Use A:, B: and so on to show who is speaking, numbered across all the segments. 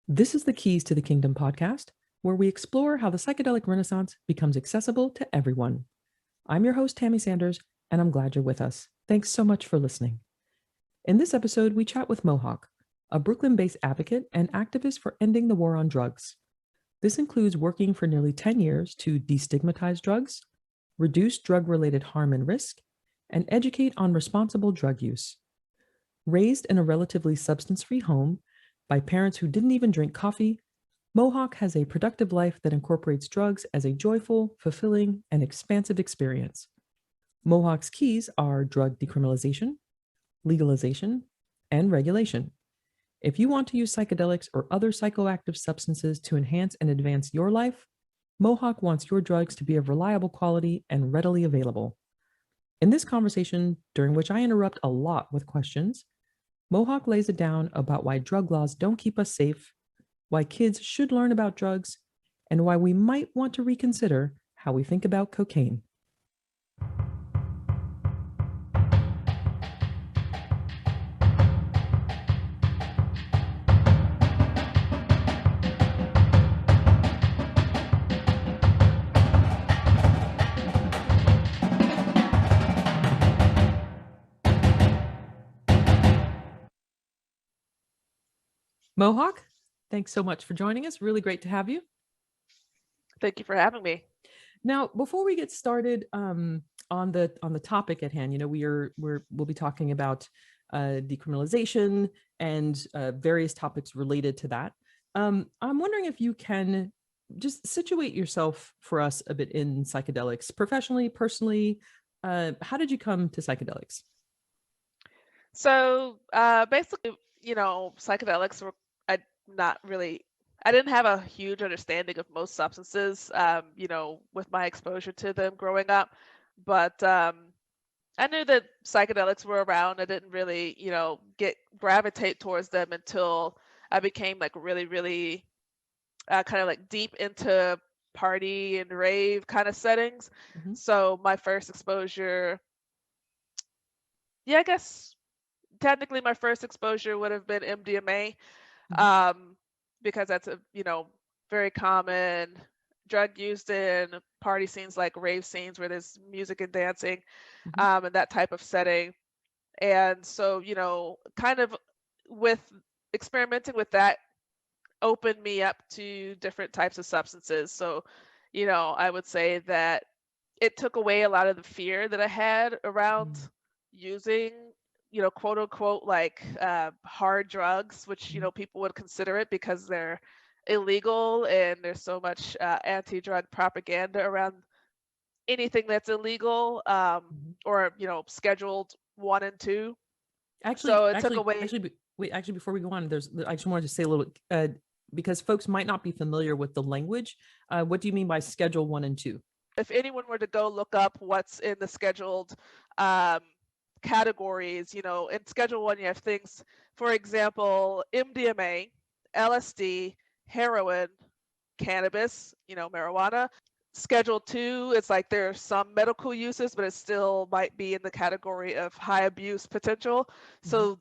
A: This is the Keys to the Kingdom podcast, where we explore how the psychedelic renaissance becomes accessible to everyone. I'm your host, Tammy Sanders, and I'm glad you're with us. Thanks so much for listening. In this episode, we chat with Mohawk, a Brooklyn-based advocate and activist for ending the war on drugs. This includes working for nearly 10 years to destigmatize drugs, reduce drug-related harm and risk, and educate on responsible drug use. Raised in a relatively substance-free home by parents who didn't even drink coffee, Mohawk has a productive life that incorporates drugs as a joyful, fulfilling, and expansive experience. Mohawk's keys are drug decriminalization, legalization, and regulation. If you want to use psychedelics or other psychoactive substances to enhance and advance your life, Mohawk wants your drugs to be of reliable quality and readily available. In this conversation, during which I interrupt a lot with questions, Mohawk lays it down about why drug laws don't keep us safe, why kids should learn about drugs, and why we might want to reconsider how we think about cocaine. Mohawk, thanks so much for joining us. Really great to have you.
B: Thank you for having me.
A: Now, before we get started on the topic at hand, we'll be talking about decriminalization and various topics related to that. I'm wondering if you can just situate yourself for us a bit in psychedelics, professionally, personally. How did you come to psychedelics?
B: So basically, psychedelics were I didn't have a huge understanding of most substances, with my exposure to them growing up. But I knew that psychedelics were around. I didn't really, gravitate towards them until I became like really, really kind of like deep into party and rave kind of settings.
A: Mhm.
B: So my first exposure, yeah, I guess technically my first exposure would have been MDMA,
A: Mhm.
B: um, because that's a very common drug used in party scenes like rave scenes where there's music and dancing,
A: Mhm.
B: and that type of setting. And so kind of with experimenting with that opened me up to different types of substances. So I would say that it took away a lot of the fear that I had around
A: Mhm.
B: using, quote unquote, like hard drugs, which,
A: Mhm.
B: people would consider it because they're illegal and there's so much anti-drug propaganda around anything that's illegal,
A: Mhm.
B: or, scheduled 1 and 2.
A: Actually,
B: So it took
A: actually,
B: away.
A: actually, wait. Actually, before we go on, I just wanted to say a little because folks might not be familiar with the language. What do you mean by Schedule 1 and 2?
B: If anyone were to go look up what's in the scheduled um, categories, in Schedule 1, you have things, for example, MDMA, LSD, heroin, cannabis, marijuana. Schedule 2, it's like there are some medical uses, but it still might be in the category of high abuse potential.
A: Mhm.
B: So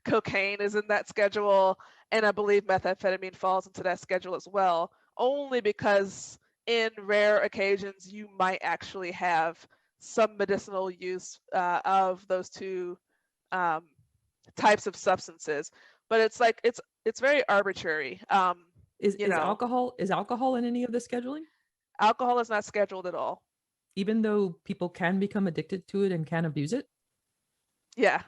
B: cocaine is in that schedule, and I believe methamphetamine falls into that schedule as well, only because in rare occasions you might actually have some medicinal use of those two um, types of substances. But it's like it's very arbitrary.
A: Is alcohol in any of the scheduling?
B: Alcohol is not scheduled at all.
A: Even though people can become addicted to it and can abuse it?
B: Yeah.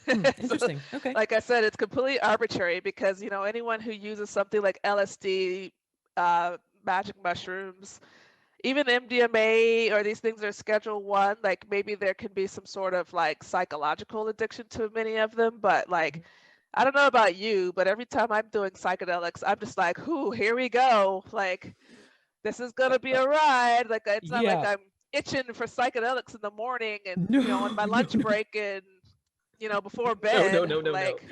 B: So,
A: Interesting. Okay.
B: like I said, it's completely arbitrary because anyone who uses something like LSD, magic mushrooms, even MDMA or these things are Schedule 1, like maybe there can be some sort of like psychological addiction to many of them, but like I don't know about you, but every time I'm doing psychedelics, I'm just like, "Ooh, here we go. Like this is gonna be
A: Uh,
B: a ride." Like it's not like
A: yeah.
B: I'm itching for psychedelics in the morning and on
A: No,
B: my
A: no,
B: lunch
A: no.
B: break and before
A: No, no,
B: bed,
A: no, no, no.
B: like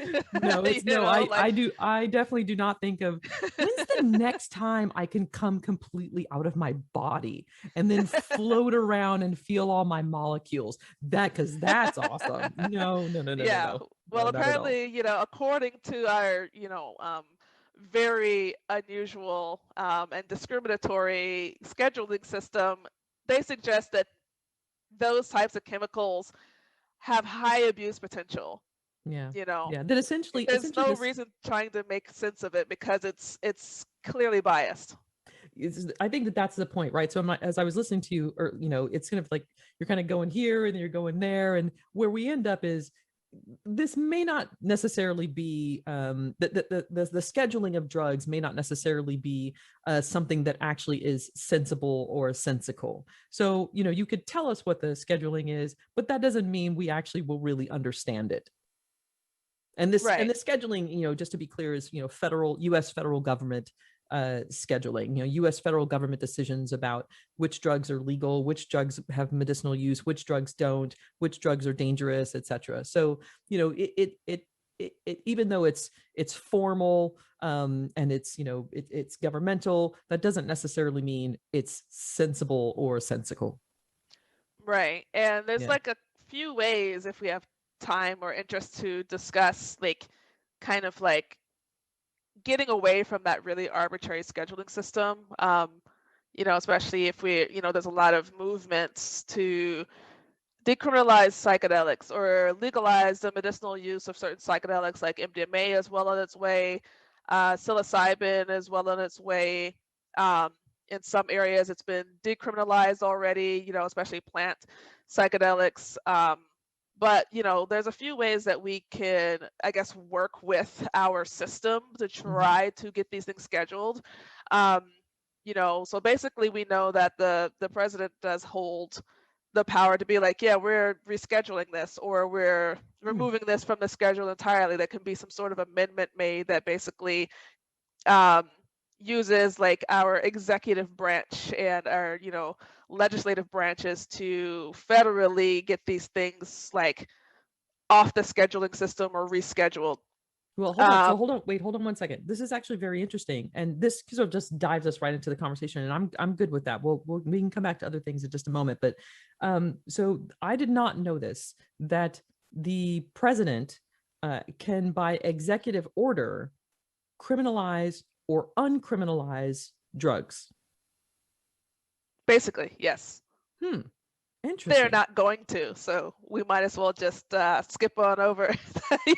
A: No, it's no, I
B: like
A: do, I definitely do not think of when's the next time I can come completely out of my body and then float around and feel all my molecules. Because that's awesome. No, no, no, no, no,
B: yeah.
A: no.
B: Well,
A: No, not at all.
B: apparently, according to our, very unusual and discriminatory scheduling system, they suggest that those types of chemicals have high abuse potential.
A: Yeah.
B: You know,
A: Yeah. That essentially
B: there's
A: essentially
B: no
A: this
B: reason trying to make sense of it because it's clearly biased.
A: I think that that's the point, right? So as I was listening to you, or it's kind of like you're kind of going here and then you're going there, and where we end up is this may not necessarily be the scheduling of drugs may not necessarily be something that actually is sensible or sensical. So you could tell us what the scheduling is, but that doesn't mean we actually will really understand it. And
B: Right.
A: the scheduling, just to be clear, is federal U.S. federal government scheduling. U.S. federal government decisions about which drugs are legal, which drugs have medicinal use, which drugs don't, which drugs are dangerous, etc. So it even though it's formal and it's governmental, that doesn't necessarily mean it's sensible or sensical.
B: Right. And there's
A: Yeah.
B: like a few ways, if we have time or interest, to discuss like kind of like getting away from that really arbitrary scheduling system. Especially if there's a lot of movements to decriminalize psychedelics or legalize the medicinal use of certain psychedelics like MDMA is well on its way, psilocybin is well on its way. Um, in some areas, it's been decriminalized already, especially plant psychedelics. But there's a few ways that we can, I guess, work with our system to try to get these things scheduled. Um, so basically, we know that the president does hold the power to be like, yeah, we're rescheduling this, or we're removing this from the schedule entirely. There can be some sort of amendment made that basically um, uses like our executive branch and our legislative branches to federally get these things like off the scheduling system or rescheduled.
A: Well, hold on. So hold on 1 second. This is actually very interesting, and this sort of just dives us right into the conversation. And I'm good with that. We can come back to other things in just a moment. But so I did not know this, that the president can, by executive order, criminalize or uncriminalize drugs.
B: Basically, yes. They're
A: Interesting.
B: not going to, so we might as well just skip on over. you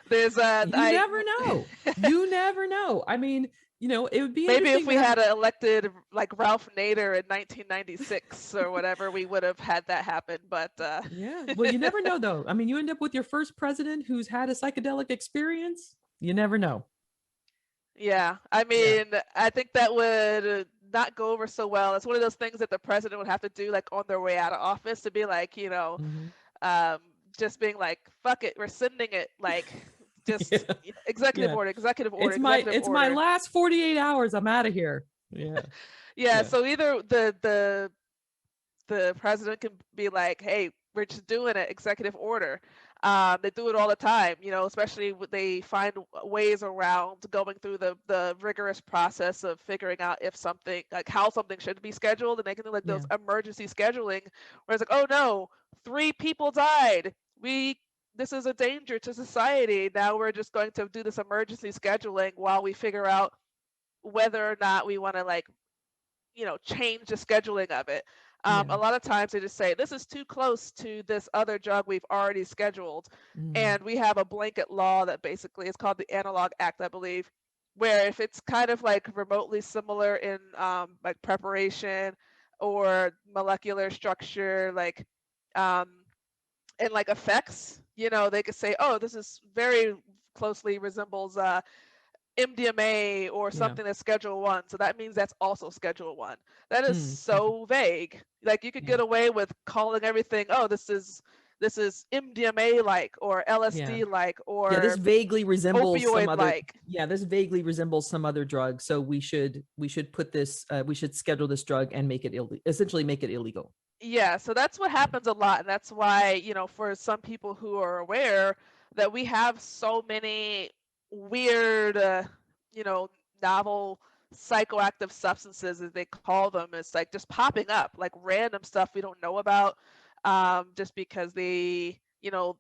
B: there's
A: You never know. You never know. I mean, it would be
B: maybe if
A: interesting
B: we
A: to have.
B: had elected like Ralph Nader in 1996 or whatever, we would have had that happen. But
A: Yeah. Well, you never know, though. I mean, you end up with your first president who's had a psychedelic experience. You never know.
B: yeah, I
A: Yeah.
B: mean, I think that would not go over so well. It's one of those things that the president would have to do like on their way out of office, to be like,
A: Mm-hmm.
B: um, just being like, fuck it, we're sending it, like just
A: Yeah.
B: executive
A: Yeah.
B: order, executive order,
A: It's my
B: executive
A: it's my
B: order.
A: last 48 hours. I'm out of here. Yeah.
B: Yeah,
A: Yeah.
B: so either the president can be like, hey, we're just doing it, executive order. They do it all the time, especially they find ways around going through the rigorous process of figuring out if something, like how something should be scheduled. And they can do like
A: Yeah.
B: those emergency scheduling where it's like, oh no, 3 people died. This is a danger to society. Now we're just going to do this emergency scheduling while we figure out whether or not we want to like change the scheduling of it.
A: Yeah.
B: A lot of times they just say, this is too close to this other drug we've already scheduled.
A: Mm.
B: And we have a blanket law that basically is called the Analog Act, I believe, where if it's kind of like remotely similar in like preparation or molecular structure, like um, and like effects, they could say, oh, this is very closely resembles MDMA or
A: Yeah.
B: something that's Schedule 1. So that means that's also Schedule 1. That is
A: Okay.
B: so vague. Like you could
A: Yeah.
B: get away with calling everything, oh, this is MDMA like or
A: Yeah.
B: LSD like
A: Yeah. This
B: or
A: vaguely resembles some
B: opioid
A: other.
B: like.
A: Yeah. This vaguely resembles some other drug. So we should put this. We should schedule this drug and make it essentially make it illegal.
B: Yeah, so that's what
A: Yeah.
B: happens a lot. And that's why, for some people who are aware that we have so many weird, you know, novel psychoactive substances, as they call them, it's like just popping up, like random stuff we don't know about, just because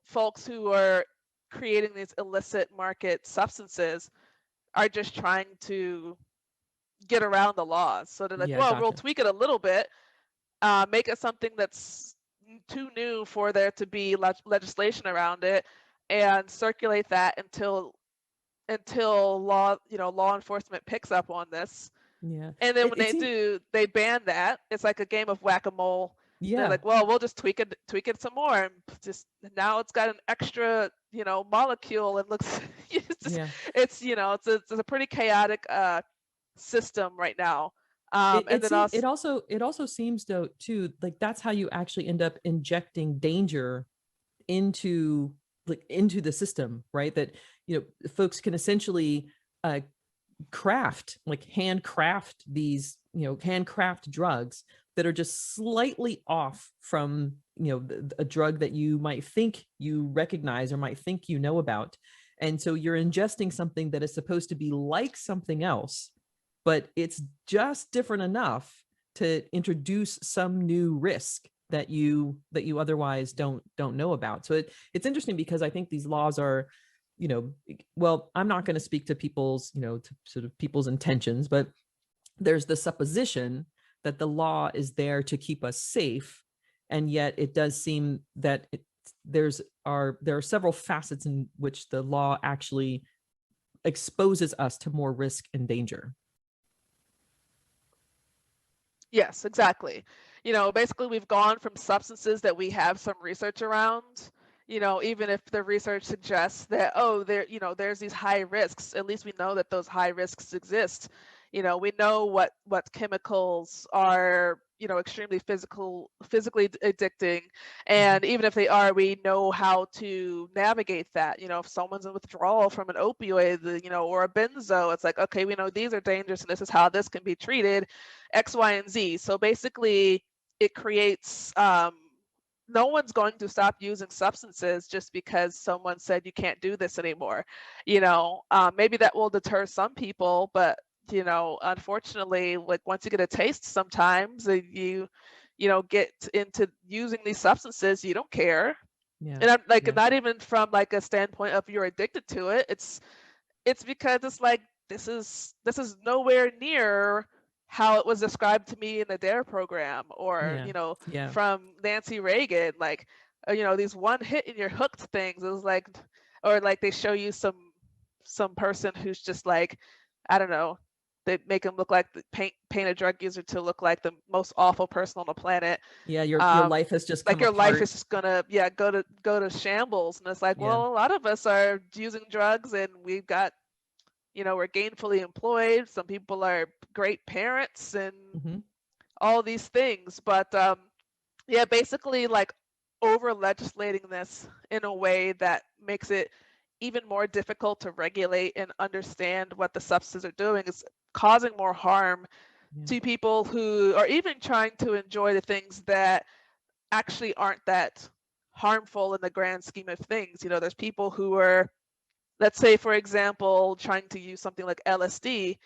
B: folks who are creating these illicit market substances are just trying to get around the laws. So they're like,
A: Yeah,
B: well, we'll
A: gotcha.
B: tweak it a little bit, make it something that's too new for there to be legislation around it, and circulate that until law enforcement picks up on this.
A: Yeah.
B: And then when
A: It
B: they
A: seems,
B: do, they ban that. It's like a game of whack-a-mole. They're
A: yeah.
B: like, well, we'll just tweak it some more, and just now it's got an extra, molecule, and looks. It's just,
A: Yeah.
B: it's a pretty chaotic system right now.
A: It
B: And
A: it
B: then
A: seems
B: also,
A: it also seems though too, like that's how you actually end up injecting danger into into the system, right? That folks can essentially uh handcraft these, handcraft drugs that are just slightly off from, a drug that you might think you recognize or might think about. And so you're ingesting something that is supposed to be like something else, but it's just different enough to introduce some new risk that you otherwise don't know about. So it's interesting because I think these laws are, well, I'm not going to speak to people's, to sort of people's intentions, but there's the supposition that the law is there to keep us safe. And yet it does seem that there are several facets in which the law actually exposes us to more risk and danger.
B: yes, exactly. Basically we've gone from substances that we have some research around, even if the research suggests that, oh, there's these high risks, at least we know that those high risks exist. We know what chemicals are, extremely physically addicting.
A: Mhm.
B: And even if they are, we know how to navigate that. If someone's in withdrawal from an opioid, or a benzo, it's like, okay, we know these are dangerous and this is how this can be treated, X, Y, and Z. So basically, it creates, no one's going to stop using substances just because someone said you can't do this anymore. Maybe that will deter some people, but unfortunately, like once you get a taste, sometimes get into using these substances, you don't care.
A: Yeah.
B: And I'm like,
A: Yeah.
B: not even from like a standpoint of you're addicted to it. It's because it's like this is nowhere near how it was described to me in the DARE program, or
A: Yeah. Yeah.
B: from Nancy Reagan, like these one hit and you're hooked things. It was like, or like they show you some person who's just like, I don't know, they make him look like paint a drug user to look like the most awful person on the planet.
A: Yeah. Your
B: um
A: life has just
B: like
A: come
B: your life
A: apart.
B: is just gonna, yeah, go to shambles. And it's like,
A: Yeah.
B: well, a lot of us are using drugs and we've got, we're gainfully employed, some people are great parents and
A: Hmm.
B: all these things. But yeah, basically like over legislating this in a way that makes it even more difficult to regulate and understand what the substances are doing is causing more harm
A: Yeah.
B: to people who are even trying to enjoy the things that actually aren't that harmful in the grand scheme of things. There's people who are, let's say, for example, trying to use something like LSD,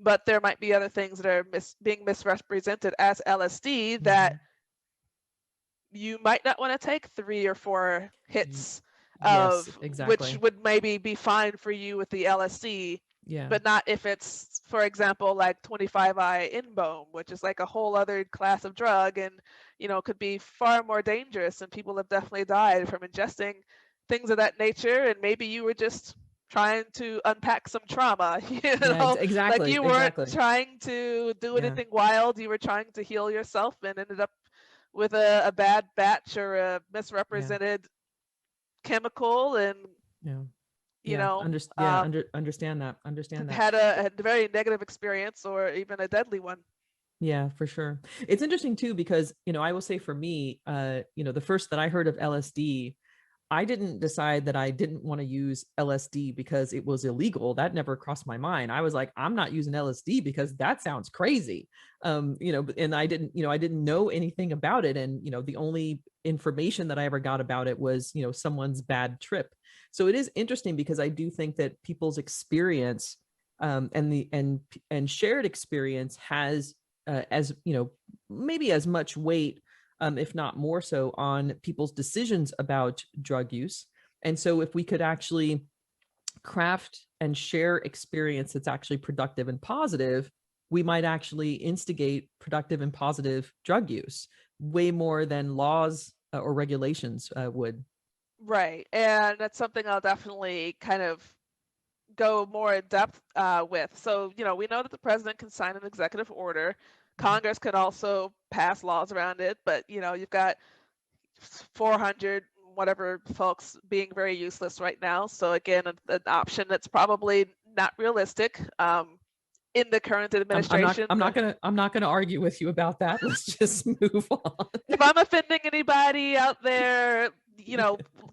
B: but there might be other things that are being misrepresented as LSD that
A: Hmm.
B: you might not want to take 3 or 4 hits
A: Yes,
B: of, which
A: exactly.
B: would maybe be fine for you with the LSD,
A: Yeah.
B: but not if it's, for example, like 25I Inbome, which is like a whole other class of drug, and could be far more dangerous. And people have definitely died from ingesting things of that nature. And maybe you were just trying to unpack some trauma,
A: Yeah,
B: like
A: exactly.
B: you weren't
A: Exactly.
B: trying to do
A: Yeah.
B: anything wild. You were trying to heal yourself and ended up with a bad batch or a
A: Yeah.
B: misrepresented chemical, and
A: Yeah.
B: you
A: Yeah.
B: know um,
A: Understand that. Understand that.
B: had a very negative experience or even a deadly one.
A: Yeah, for sure. It's interesting too because, I will say for me, the first that I heard of LSD, I didn't decide that I didn't want to use LSD because it was illegal. That never crossed my mind. I was like, I'm not using LSD because that sounds crazy. And I didn't know anything about it. And, the only information that I ever got about it was, someone's bad trip. So it is interesting because I do think that people's experience, and shared experience has, as maybe as much weight, if not more so, on people's decisions about drug use. And so if we could actually craft and share experience that's actually productive and positive, we might actually instigate productive and positive drug use way more than laws or regulations would.
B: Right. And that's something I'll definitely kind of go more in depth with. So, we know that the president can sign an executive order. Congress can also pass laws around it, but you've got 400 whatever folks being very useless right now. So again, an option that's probably not realistic in the current administration.
A: I'm not gonna argue with you about that. Let's just move on.
B: If I'm offending anybody out there,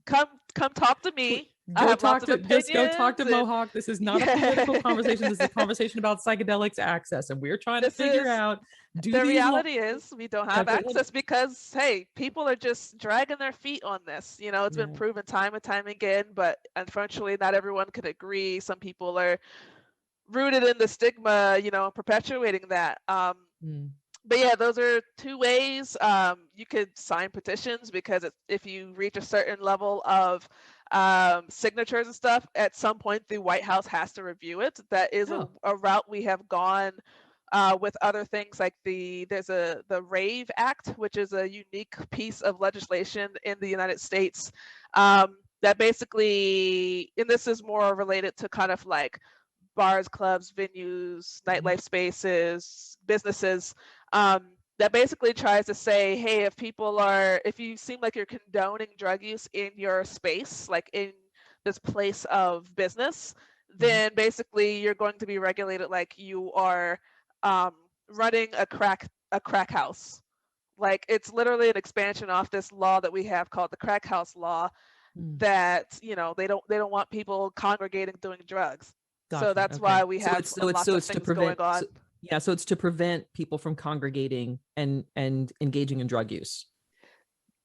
B: come talk to me. I have lots of opinions.
A: Just go talk to Mohawk. This is not a political conversation. This is a conversation about psychedelics access, and we're trying to figure out.
B: The reality is we don't have access because, hey, people are just dragging their feet on this. It's been proven time and time again, but unfortunately, not everyone can agree. Some people are rooted in the stigma, perpetuating that. But yeah, those are two ways. You could sign petitions because if you reach a certain level of signatures and stuff, at some point the White House has to review it. That is a route we have gone with other things like there's the RAVE Act, which is a unique piece of legislation in the United States that basically, and this is more related to kind of like bars, clubs, venues, nightlife spaces, businesses, that basically tries to say, hey, if you seem like you're condoning drug use in your space, like in this place of business, then basically you're going to be regulated like you are running a crack house. Like it's literally an expansion off this law that we have called the crack house law that they don't want people congregating doing drugs. Gotcha. So that's why we have lots of things going on.
A: So it's to prevent people from congregating and engaging in drug use.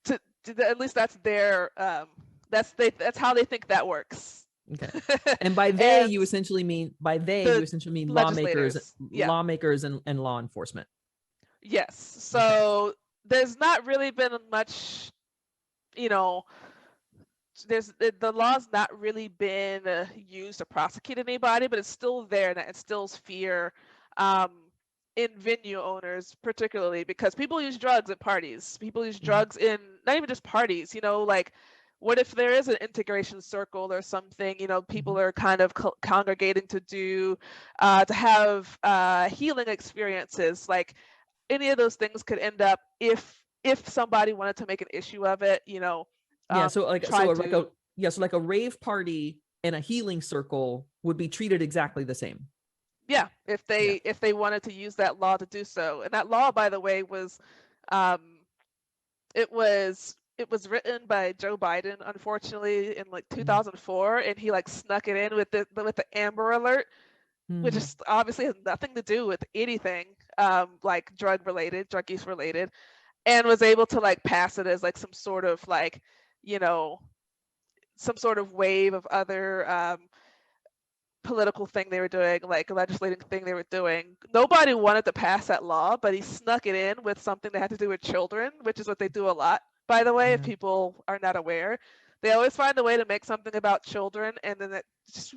B: At least that's their that's how they think that works.
A: Okay. And by they, you essentially mean lawmakers, lawmakers and law enforcement.
B: Yes. So there's not really been much, the law's not really been used to prosecute anybody, but it's still there and it instills fear in venue owners, particularly because people use drugs at parties. People use drugs in not even just parties, like what if there is an integration circle or something, people are kind of congregating to have healing experiences. Like any of those things could end up if somebody wanted to make an issue of it,
A: so like a rave party and a healing circle would be treated exactly the same.
B: Yeah, if they wanted to use that law to do so. And that law, by the way, was it was written by Joe Biden, unfortunately, in like 2004, and he like snuck it in with the Amber Alert, which is obviously has nothing to do with anything like drug use related, and was able to like pass it as like some sort of like, some sort of wave of other political thing they were doing, like a legislating thing they were doing. Nobody wanted to pass that law, but he snuck it in with something that had to do with children, which is what they do a lot, by the way. If people are not aware, they always find a way to make something about children, and then it just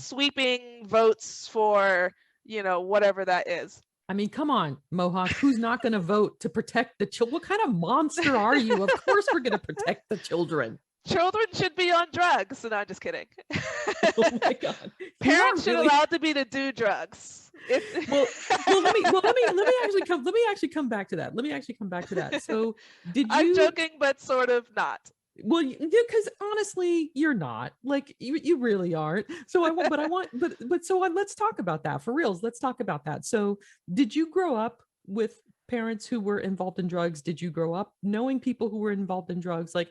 B: sweeping votes for whatever that is.
A: I mean, come on, Mohawk, who's not going to vote to protect the children? What kind of monster are you? Of course we're going to protect the children.
B: Children should be on drugs. No, I'm just kidding.
A: Oh my God.
B: Parents should allowed to be to do drugs.
A: Well, let me actually come back to that. So
B: I'm joking, but sort of not.
A: Well, because honestly, you're not. Like you really aren't. So let's talk about that for reals. Let's talk about that. So did you grow up with parents who were involved in drugs? Did you grow up knowing people who were involved in drugs? Like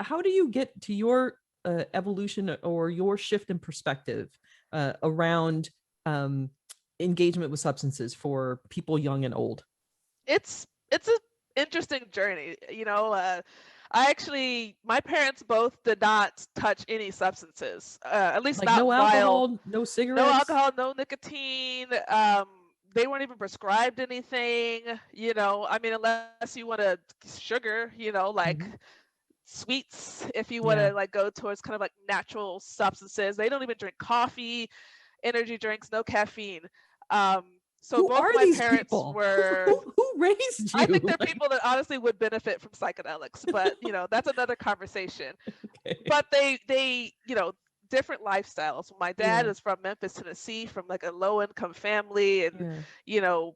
A: how do you get to your evolution or your shift in perspective around engagement with substances for people young and old?
B: It's an interesting journey. My parents both did not touch any substances, at least
A: like
B: not
A: no alcohol, no cigarettes,
B: no alcohol, no nicotine. They weren't even prescribed anything, I mean, unless you want sugar, like sweets, if you want to like go towards kind of like natural substances. They don't even drink coffee, energy drinks, no caffeine. So
A: Who
B: both
A: are
B: my
A: these
B: parents
A: people?
B: were,
A: Who raised
B: I
A: you?
B: think they're people that honestly would benefit from psychedelics, but you know, that's another conversation.
A: Okay.
B: But they, you know, different lifestyles. My dad
A: Yeah.
B: is from Memphis, Tennessee, from like a low income family, and
A: Yeah.
B: you know,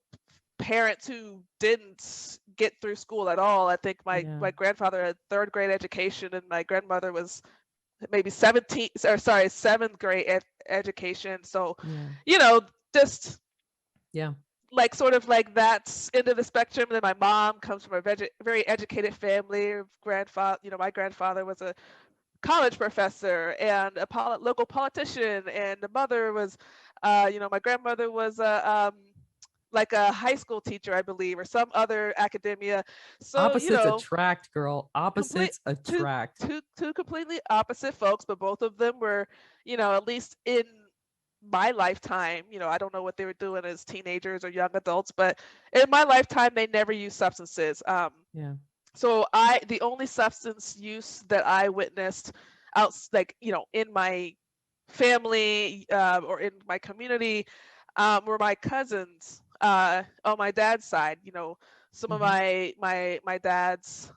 B: parents who didn't get through school at all. I think
A: Yeah.
B: my grandfather had third grade education, and my grandmother was maybe 17, or sorry, seventh grade education. So,
A: Yeah.
B: you know, just
A: Yeah.
B: like sort of like that's end of the spectrum. And then my mom comes from a very educated family. Grandfather, you know, my grandfather was a college professor and a local politician, and the mother was, you know, my grandmother was a like a high school teacher, I believe, or some other academia. So you
A: Opposites
B: know,
A: attract, girl.
B: complete
A: Opposites
B: two
A: attract.
B: two completely opposite folks, but both of them were, you know, at least in my lifetime, you know, I don't know what they were doing as teenagers or young adults, but in my lifetime, they never used substances.
A: Yeah.
B: So the only substance use that I witnessed out, like, you know, in my family or in my community were my cousins on my dad's side. You know, some of
A: Mm-hmm.
B: my dad's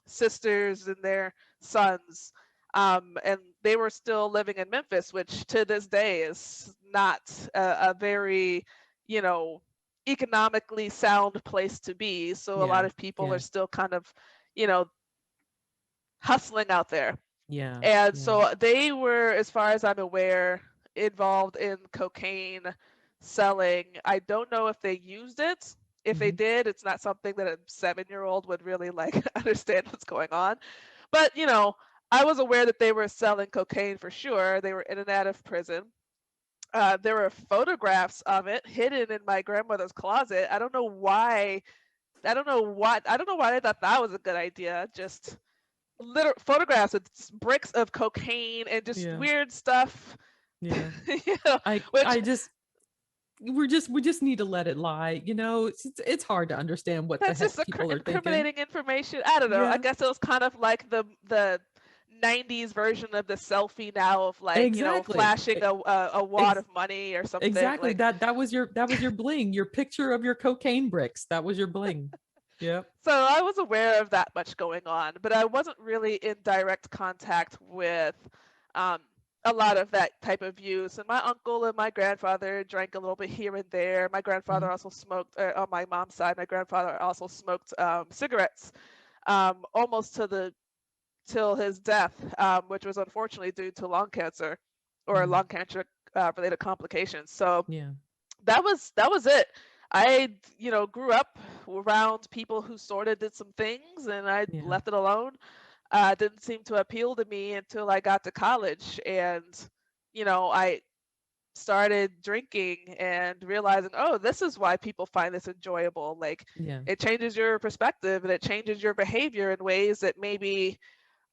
B: sisters and their sons, and they were still living in Memphis, which to this day is not a very, you know, economically sound place to be. So a lot
A: Yeah.
B: of people are
A: Yeah.
B: still kind of, you know, hustling out there.
A: Yeah.
B: And
A: Yeah.
B: so they were, as far as I'm aware, involved in cocaine selling. I don't know if they used it. If they
A: Mm-hmm.
B: did, it's not something that a 7-year-old would really like understand what's going on. But, you know, I was aware that they were selling cocaine for sure. They were in and out of prison. There were photographs of it hidden in my grandmother's closet. I don't know why. I don't know why they thought that was a good idea. Just little photographs with bricks of cocaine and just
A: Yeah.
B: weird stuff.
A: Yeah.
B: You know, which
A: I just we just need to let it lie. You know, it's hard to understand what the
B: that's just
A: heck people are thinking.
B: incriminating information. I don't know. I
A: Yeah.
B: guess it was kind of like the 90s version of the selfie now of like, you know,
A: Exactly.
B: flashing a wad
A: Ex-
B: of money or something
A: exactly.
B: like.
A: That was your bling, your picture of your cocaine bricks. That was your bling. Yep.
B: So I was aware of that much going on, but I wasn't really in direct contact with um, a lot of that type of use. And my uncle and my grandfather drank a little bit here and there. My
A: Mm-hmm.
B: grandfather also smoked, on my mom's side, my grandfather also smoked cigarettes almost till his death, which was unfortunately due to lung cancer or
A: Mm.
B: lung cancer related complications. So
A: Yeah.
B: that was it. I, you know, grew up around people who sort of did some things, and I
A: Yeah.
B: left it alone. Didn't seem to appeal to me until I got to college, and you know, I started drinking and realizing, oh, this is why people find this enjoyable. Like,
A: Yeah.
B: it changes your perspective and it changes your behavior in ways that maybe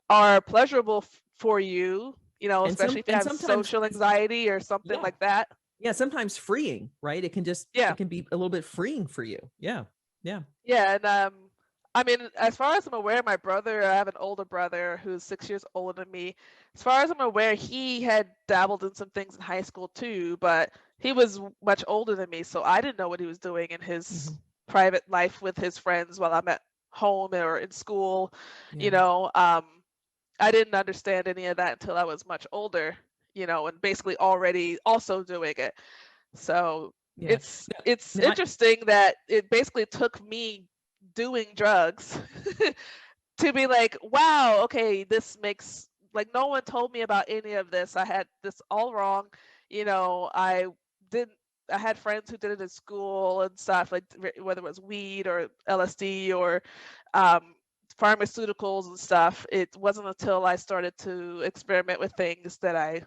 B: are pleasurable for you. You know, especially if you
A: And
B: have
A: sometimes
B: social anxiety or something
A: yeah.
B: like that.
A: Yeah, sometimes freeing, right?
B: Yeah.
A: It can be a little bit freeing for you. Yeah. Yeah.
B: Yeah, and I mean, as far as I'm aware, my brother, I have an older brother who's 6 years older than me. As far as I'm aware, he had dabbled in some things in high school too, but he was much older than me, so I didn't know what he was doing in his
A: Hmm.
B: private life with his friends while I'm at home or in school. You
A: Yeah.
B: know, I didn't understand any of that until I was much older, you know, and basically already also doing it. So
A: Yeah. No,
B: it's
A: no,
B: interesting that it basically took me doing drugs to be like, wow, okay, this makes like no one told me about any of this. I had this all wrong. You know, didn't I had friends who did it in school and stuff, like whether it was weed or LSD or um, pharmaceuticals and stuff. It wasn't until I started to experiment with things that I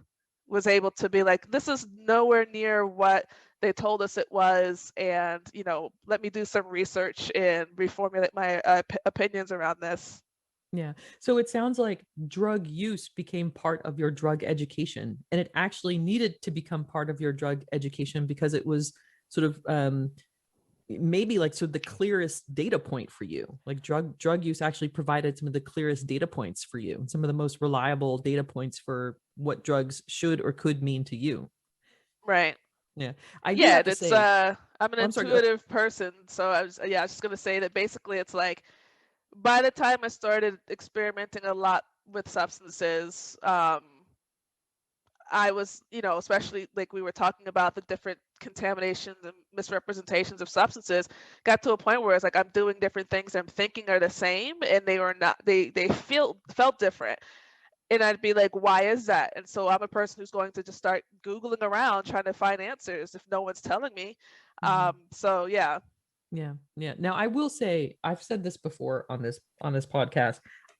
B: was able to be like, this is nowhere near what they told us it was, and you know, let me do some research and reformulate my opinions around this.
A: yeah. So it sounds like drug use became part of your drug education, and it actually needed to become part of your drug education because it was sort of maybe like, so the clearest data point for you, like drug use actually provided some of the clearest data points for you, and some of the most reliable data points for what drugs should or could mean to you.
B: Right.
A: Yeah. I do
B: Yeah,
A: have
B: and
A: to
B: it's
A: say,
B: I'm an
A: oh, I'm sorry. Go.
B: intuitive person, so I was just gonna say that basically it's like by the time I started experimenting a lot with substances, I was, especially like we were talking about the different contaminations and misrepresentations of substances, got to a point where it's like I'm doing different things I'm thinking are the same, and they were not. They felt different, and I'd be like, why is that? And so I'm a person who's going to just start Googling around trying to find answers if no one's telling me.
A: Mhm.
B: So yeah.
A: Yeah. Yeah. Now I will say, I've said this before on this podcast.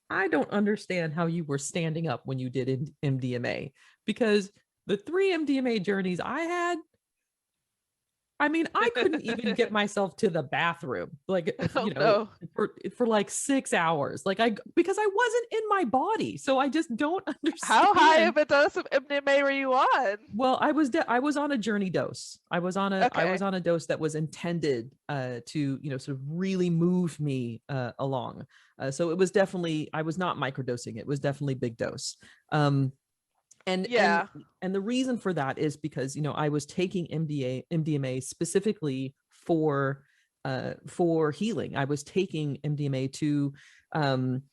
A: I don't understand how you were standing up when you did MDMA, because the 3 MDMA journeys I had, I mean, I couldn't even get myself to the bathroom, like,
B: Oh no.
A: for like 6 hours, like because I wasn't in my body. So I just don't
B: How high
A: understand.
B: of a dose of MDMA were you on?
A: Well, I was on a journey dose. I was
B: Okay.
A: on a dose that was intended to, sort of really move me along. So it was definitely, I was not microdosing. It was definitely big dose. Um, and and
B: Yeah.
A: and the reason for that is because, I was taking MDMA specifically for healing. I was taking MDMA to um,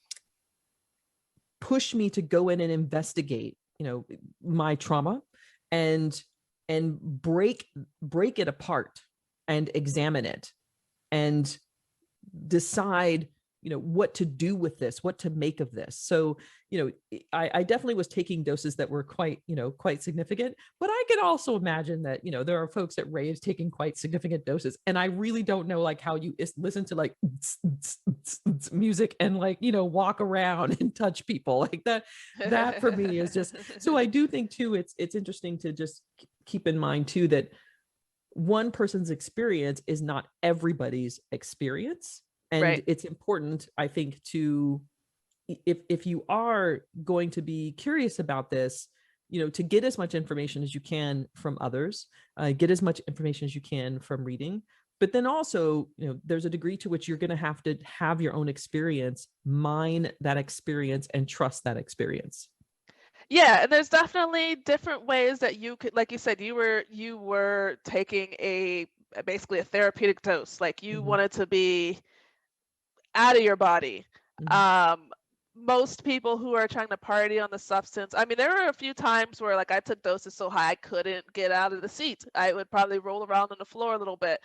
A: push me to go in and investigate, my trauma, and break it apart and examine it, and decide, what to do with this, what to make of this. So, I definitely was taking doses that were quite significant, but I can also imagine that, there are folks at raves taking quite significant doses. And I really don't know, like, how you listen to like music and, like, walk around and touch people like that. That for me is just, so I do think too, it's interesting to just keep in mind too, that one person's experience is not everybody's experience. And
B: Right.
A: it's important, I think, to, if you are going to be curious about this, to get as much information as you can from others, get as much information as you can from reading. But then also, there's a degree to which you're going to have your own experience, mine that experience, and trust that experience.
B: Yeah, and there's definitely different ways that you could, like you said, you were taking basically a therapeutic dose, like you
A: Mm-hmm.
B: wanted to be out of your body.
A: Mm-hmm.
B: Um, Most people who are trying to party on the substance, I mean, there were a few times where like I took doses so high I couldn't get out of the seat. I would probably roll around on the floor a little bit,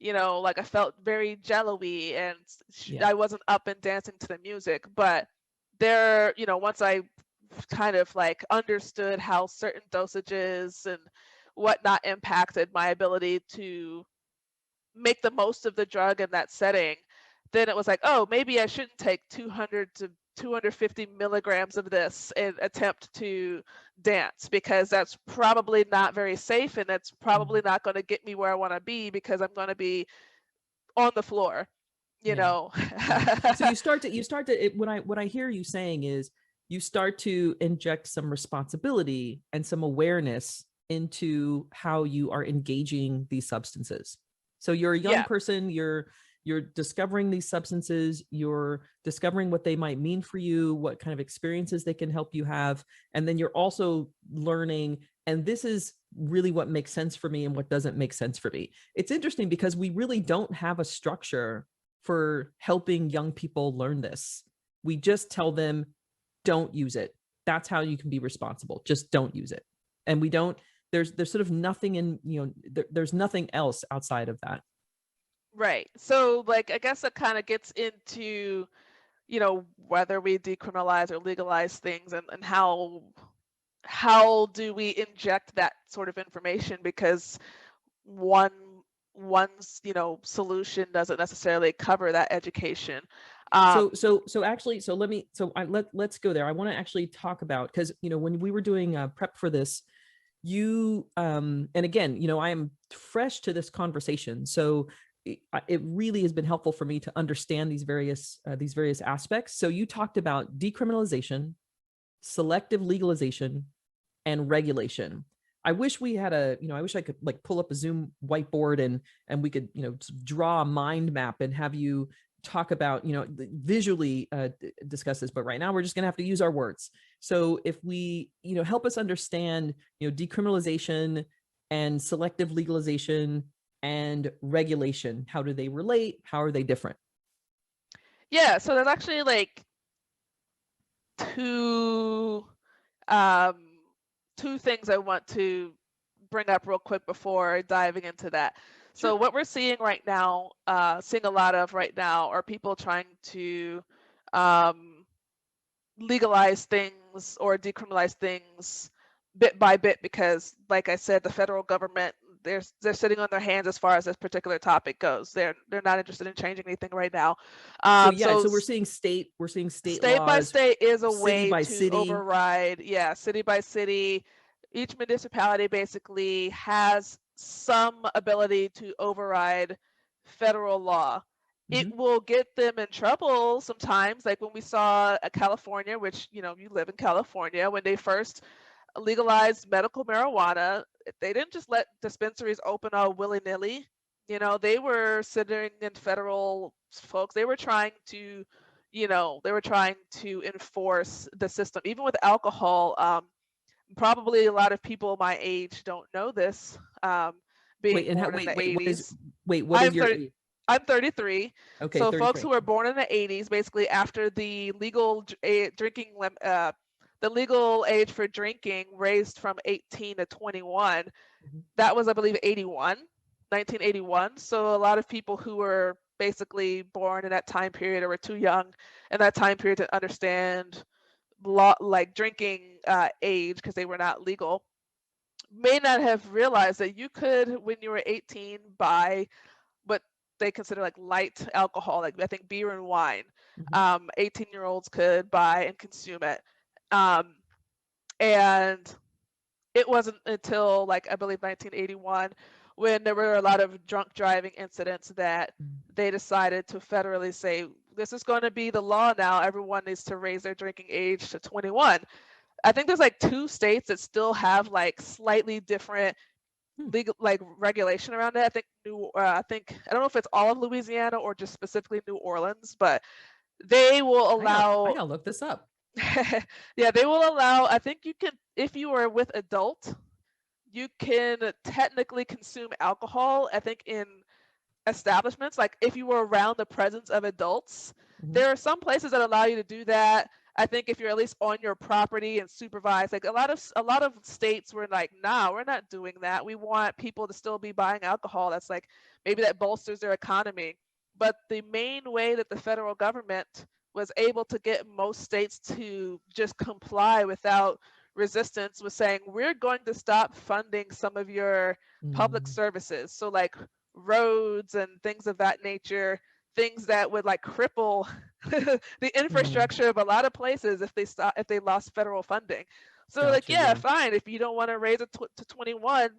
B: like I felt very jello-y, and
A: Yeah.
B: I wasn't up and dancing to the music. But there, once I kind of like understood how certain dosages and whatnot impacted my ability to make the most of the drug in that setting, then it was like, oh, maybe I shouldn't take 200 to 250 milligrams of this and attempt to dance, because that's probably not very safe, and that's
A: Mm-hmm.
B: probably not going to get me where I want to be, because I'm going to be on the floor, you
A: Yeah.
B: know.
A: Yeah. So what I hear you saying is, you start to inject some responsibility and some awareness into how you are engaging these substances. So you're a young
B: Yeah.
A: person, you're discovering these substances, you're discovering what they might mean for you, what kind of experiences they can help you have, and then you're also learning, and this is really what makes sense for me and what doesn't make sense for me. It's interesting because we really don't have a structure for helping young people learn this. We just tell them, don't use it. That's how you can be responsible. Just don't use it. And we don't, there's sort of nothing in, there's nothing else outside of that.
B: Right. So like I guess it kind of gets into, whether we decriminalize or legalize things, and how do we inject that sort of information, because one one's solution doesn't necessarily cover that education.
A: So
B: um
A: so so actually, so let me so I let's go there. I want to actually talk about, because when we were doing prep for this, you and again, I am fresh to this conversation, so it really has been helpful for me to understand these various aspects. So you talked about decriminalization, selective legalization, and regulation. I wish we had I wish I could like pull up a Zoom whiteboard and we could, draw a mind map and have you talk about, visually discuss this. But right now we're just going to have to use our words. So if we, help us understand, decriminalization and selective legalization and regulation, how do they relate? How are they different?
B: Yeah, so there's actually like two um, two things I want to bring up real quick before diving into that.
A: Sure.
B: So what we're seeing right now, seeing a lot of right now, are people trying to um, legalize things or decriminalize things bit by bit because, like I said, the federal government, they're sitting on their hands as far as this particular topic goes. They're not interested in changing anything right now.
A: So we're seeing state
B: State by
A: laws,
B: state is a
A: city
B: way
A: by
B: to
A: city.
B: override, yeah, city by city. Each municipality basically has some ability to override federal law. It
A: Mm-hmm.
B: will get them in trouble sometimes, like when we saw California, which, you live in California, when they first legalized medical marijuana, they didn't just let dispensaries open all willy-nilly. They were sitting in federal folks. They were trying to enforce the system. Even with alcohol, probably a lot of people my age don't know this, being
A: Wait, and
B: born in the
A: what is
B: 80s.
A: your age?
B: I'm 33.
A: Okay,
B: So folks
A: 33.
B: who were born in the 80s, basically after the the legal age for drinking raised from 18 to 21,
A: Mhm.
B: that was, I believe, 1981. So a lot of people who were basically born in that time period or were too young in that time period to understand law, like drinking age, because they were not legal, may not have realized that you could, when you were 18, buy what they consider like light alcohol, like I think beer and wine.
A: Mhm.
B: 18-year-olds could buy and consume it. Um, and it wasn't until, like, I believe 1981, when there were a lot of drunk driving incidents, that they decided to federally say, this is going to be the law now. Everyone needs to raise their drinking age to 21. I think there's like 2 states that still have like slightly different
A: Hmm.
B: legal, like, regulation around it. I don't know if it's all of Louisiana or just specifically New Orleans, but they will
A: I
B: allow
A: gotta look this up.
B: yeah, they will allow, I think you can, if you are with adult, you can technically consume alcohol, I think, in establishments. Like if you were around the presence of adults,
A: Mhm.
B: there are some places that allow you to do that. I think if you're at least on your property and supervised, like a lot of states were like, nah, we're not doing that. We want people to still be buying alcohol. That's like, maybe that bolsters their economy. But the main way that the federal government was able to get most states to just comply without resistance was saying, we're going to stop funding some of your public
A: Mm.
B: services. So like roads and things of that nature, things that would like cripple the
A: Mm.
B: infrastructure of a lot of places if they lost federal funding. So like,
A: Gotcha.
B: yeah,
A: Yeah.
B: fine, if you don't want to raise it to 21,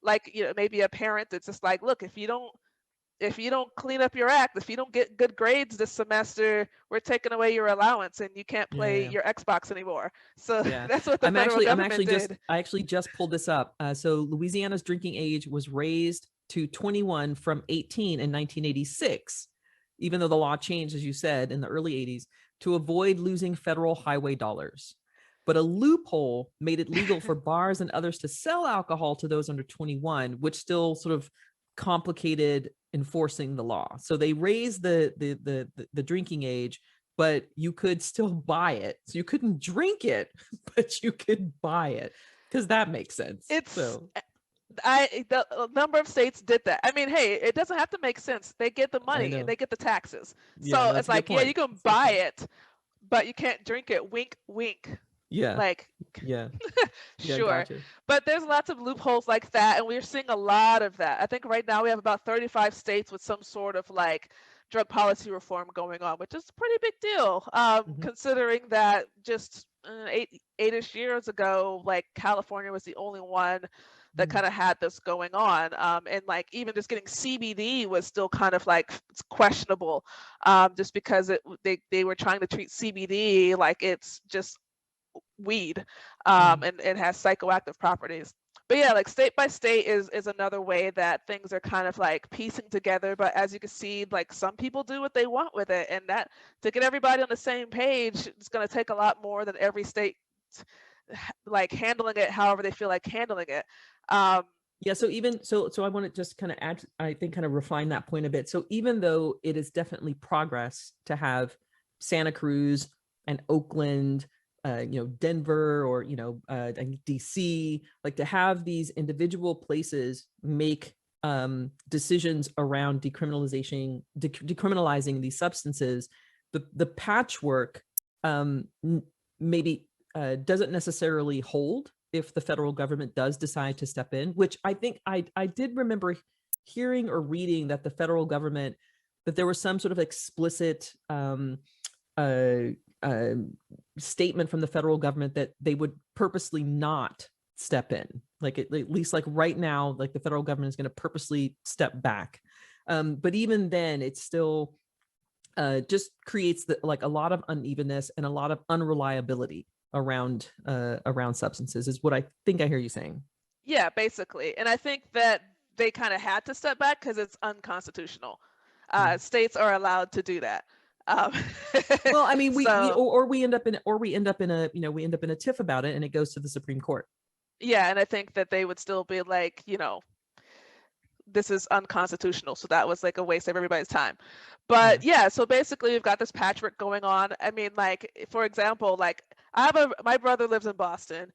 B: like, maybe a parent that's just like, look, if you don't clean up your act, if you don't get good grades this semester, we're taking away your allowance and you can't play
A: Yeah.
B: your Xbox anymore. So
A: Yeah.
B: that's what the federal
A: I'm
B: government
A: actually just
B: did.
A: I actually just pulled this up. So Louisiana's drinking age was raised to 21 from 18 in 1986, even though the law changed, as you said, in the early 80s to avoid losing federal highway dollars. But a loophole made it legal for bars and others to sell alcohol to those under 21, which still sort of complicated enforcing the law. So they raised the drinking age, but you could still buy it. So you couldn't drink it, but you could buy it, because that makes sense.
B: It's
A: So
B: the number of states did that. I mean, hey, it doesn't have to make sense. They get the
A: I
B: money and
A: know.
B: they get the taxes.
A: Yeah,
B: So
A: no, that's
B: it's
A: a good
B: like, yeah, you
A: point.
B: can
A: That's a good
B: buy
A: point.
B: it, but you can't drink it. Wink, wink.
A: Yeah,
B: Like,
A: yeah, yeah,
B: sure.
A: gotcha.
B: But there's lots of loopholes like that, and we're seeing a lot of that. I think right now we have about 35 states with some sort of like drug policy reform going on, which is a pretty big deal,
A: Mhm.
B: considering that just eight-ish years ago, like California was the only one that
A: Mm.
B: kind of had this going on. And like even just getting CBD was still kind of like it's questionable, just because they were trying to treat CBD like it's just weed, and it has psychoactive properties. But yeah, like state by state is another way that things are kind of like piecing together. But as you can see, like some people do what they want with it, and that to get everybody on the same page, it's going to take a lot more than every state like handling it however they feel like handling it.
A: Yeah, so even so I want to just kind of add, I think, kind of refine that point a bit. So even though it is definitely progress to have Santa Cruz and Oakland, Denver, or DC, like to have these individual places make decisions around decriminalizing these substances, the patchwork maybe doesn't necessarily hold if the federal government does decide to step in, which I think I did remember hearing or reading that the federal government, that there was some sort of explicit statement from the federal government that they would purposely not step in. Like at least like right now, like the federal government is going to purposely step back. But even then, it's still just creates like a lot of unevenness and a lot of unreliability around substances, is what I think I hear you saying.
B: Yeah, basically. And I think that they kind of had to step back because it's unconstitutional. States are allowed to do that.
A: Well, I mean, we end up in a tiff about it, and it goes to the Supreme Court.
B: Yeah, and I think that they would still be like, this is unconstitutional. So that was like a waste of everybody's time. But yeah, so basically we've got this patchwork going on. I mean, like, for example, like my brother lives in Boston.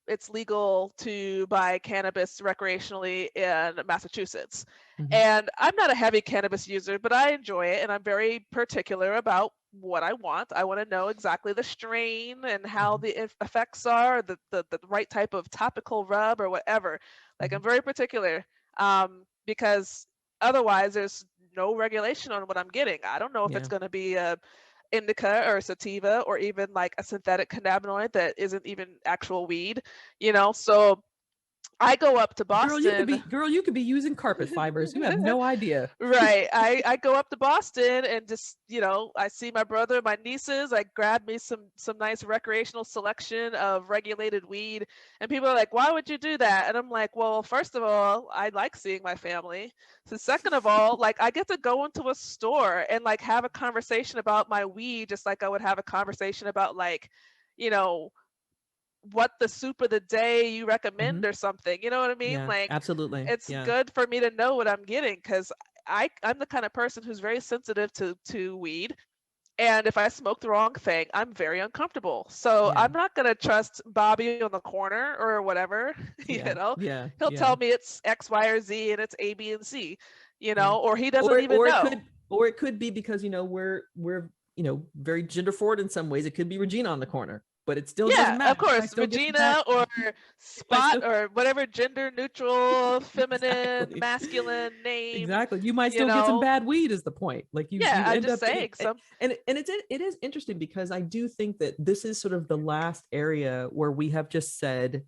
B: It's legal to buy cannabis recreationally in Massachusetts. And I'm not a heavy cannabis user, but I enjoy it. And I'm very particular about what I want. I want to know exactly the strain and how the effects are, the right type of topical rub or whatever. Like I'm very particular because otherwise there's no regulation on what I'm getting. I don't know if it's going to be a indica or sativa or even like a synthetic cannabinoid that isn't even actual weed, so I go up to Boston.
A: You could be using carpet fibers. You have no idea.
B: Right. I go up to Boston and just, I see my brother, my nieces, I grab me some nice recreational selection of regulated weed. And people are like, why would you do that? And I'm like, well, first of all, I like seeing my family. So second of all, like I get to go into a store and like have a conversation about my weed, just like I would have a conversation about like, what the soup of the day you recommend or something, you know what I mean?
A: Yeah,
B: like
A: absolutely.
B: It's good for me to know what I'm getting because I'm the kind of person who's very sensitive to weed. And if I smoke the wrong thing, I'm very uncomfortable. So I'm not going to trust Bobby on the corner or whatever, He'll tell me it's X, Y, or Z and it's A, B, and C, or he doesn't even know.
A: It could be because, we're very gender forward in some ways. It could be Regina on the corner, but it still doesn't matter.
B: Of course, Regina or Spot or whatever gender neutral, feminine, masculine name.
A: Exactly. You might still get some bad weed is the point. Like you
B: end up saying some.
A: And it is interesting because I do think that this is sort of the last area where we have just said,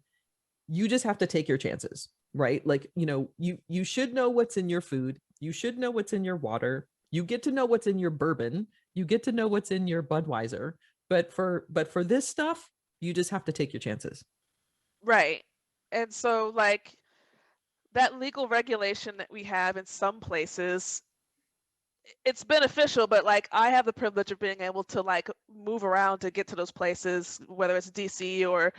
A: you just have to take your chances, right? Like, you should know what's in your food. You should know what's in your water. You get to know what's in your bourbon. You get to know what's in your Budweiser. But for this stuff, you just have to take your chances.
B: Right. And so like that legal regulation that we have in some places, it's beneficial, but like I have the privilege of being able to like move around to get to those places, whether it's DC or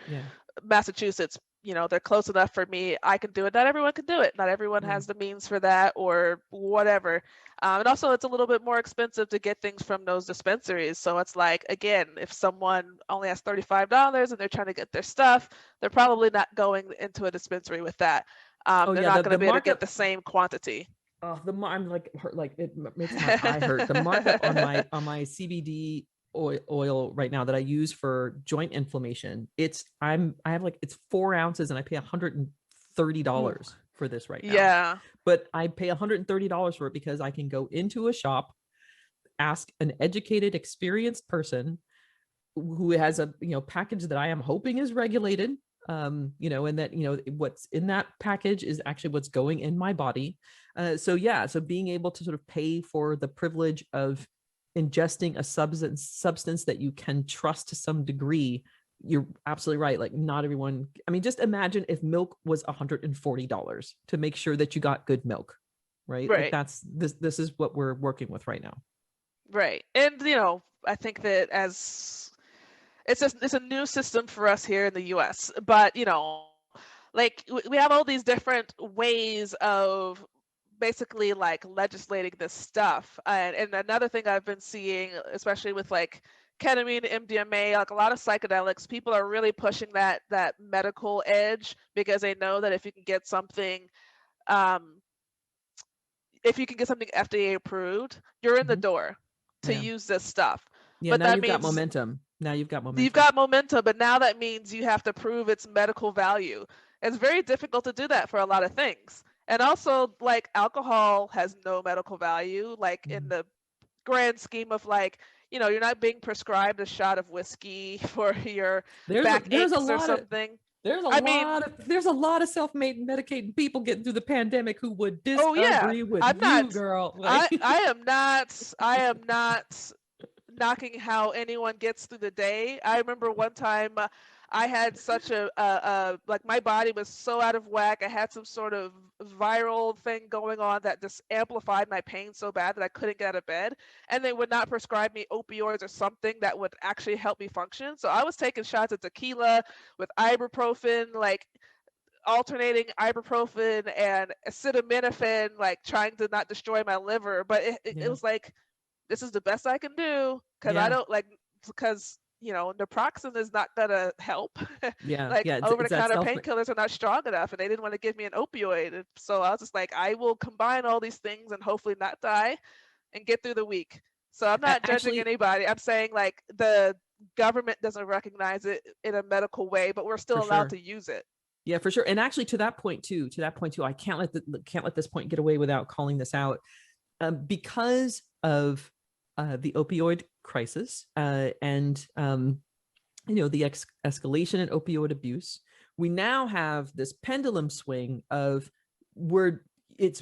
B: Massachusetts, they're close enough for me. I can do it. Not everyone can do it. Not everyone has the means for that or whatever. And also it's a little bit more expensive to get things from those dispensaries. So it's like, again, if someone only has $35 and they're trying to get their stuff, they're probably not going into a dispensary with that. They're not going to be able to get the same quantity.
A: I'm like hurt, like it makes my eye hurt. The markup on my CBD oil right now that I use for joint inflammation, it's 4 ounces and I pay $130 for this right now.
B: Yeah.
A: But I pay $130 for it because I can go into a shop, ask an educated, experienced person who has a package that I am hoping is regulated, and that what's in that package is actually what's going in my body. So being able to sort of pay for the privilege of ingesting a substance that you can trust to some degree, you're absolutely right. Like, not everyone, I mean, just imagine if milk was $140 to make sure that you got good milk, right? Like,
B: Right.
A: this is what we're working with right now.
B: Right. And I think that as it's a new system for us here in the US, but like we have all these different ways of basically like legislating this stuff. And another thing I've been seeing, especially with like ketamine, MDMA, like a lot of psychedelics, people are really pushing that medical edge because they know that um, if you can get something FDA approved, you're in the
A: Mm-hmm.
B: door to
A: Yeah.
B: use this stuff.
A: Yeah.
B: But
A: Now
B: that
A: you've got
B: means
A: momentum. Now you've got
B: you've
A: momentum.
B: got momentum, but now that means you have to prove its medical value. It's very difficult to do that for a lot of things. And also, like, alcohol has no medical value, like in
A: Mhm.
B: the grand scheme of like, you're not being prescribed a shot of whiskey for your back
A: There's a
B: aches or
A: lot of
B: something.
A: there's a
B: I mean,
A: lot of there's a lot of self-made medicating people getting through the pandemic who would
B: oh yeah,
A: disagree with
B: I'm
A: you,
B: not
A: girl.
B: I
A: Like,
B: I am not knocking how anyone gets through the day. I remember one time I had such like my body was so out of whack. I had some sort of viral thing going on that just amplified my pain so bad that I couldn't get out of bed. And they would not prescribe me opioids or something that would actually help me function. So I was taking shots of tequila with ibuprofen, like alternating ibuprofen and acetaminophen, like trying to not destroy my liver. But it
A: yeah,
B: was like, this is the best I can do because I
A: yeah,
B: don't like because naproxen is not gonna help.
A: yeah,
B: Like
A: yeah.
B: over the
A: It's that
B: counter
A: self.
B: painkillers are not strong enough, and they didn't want to give me an opioid. And so I was just like, I will combine all these things and hopefully not die and get through the week. So I'm not judging
A: Actually,
B: anybody. I'm saying like the government doesn't recognize it in a medical way, but we're
A: for
B: still allowed
A: sure.
B: to use it.
A: Yeah, for sure. And actually, to that point too, I can't let this point get away without calling this out. Because of the opioid crisis, and the escalation in opioid abuse, we now have this pendulum swing of where it's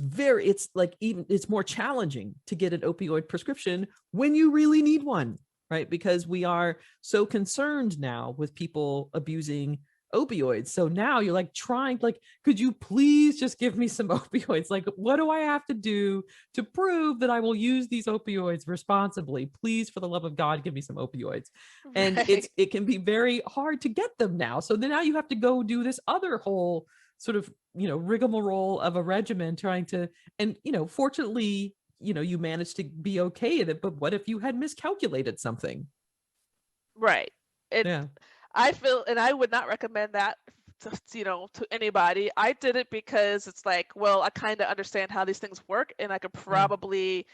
A: like, even it's more challenging to get an opioid prescription when you really need one, right? Because we are so concerned now with people abusing opioids. So now you're like trying, like, could you please just give me some opioids? Like, what do I have to do to prove that I will use these opioids responsibly? Please, for the love of God, give me some opioids. And
B: Right.
A: it can be very hard to get them now. So then now you have to go do this other whole sort of, rigmarole of a regimen trying to, and fortunately, you managed to be okay in it. But what if you had miscalculated something?
B: Right. And
A: Yeah.
B: I feel, and I would not recommend that to anybody. I did it because it's like, well, I kind of understand how these things work, and I could
A: Yeah.
B: probably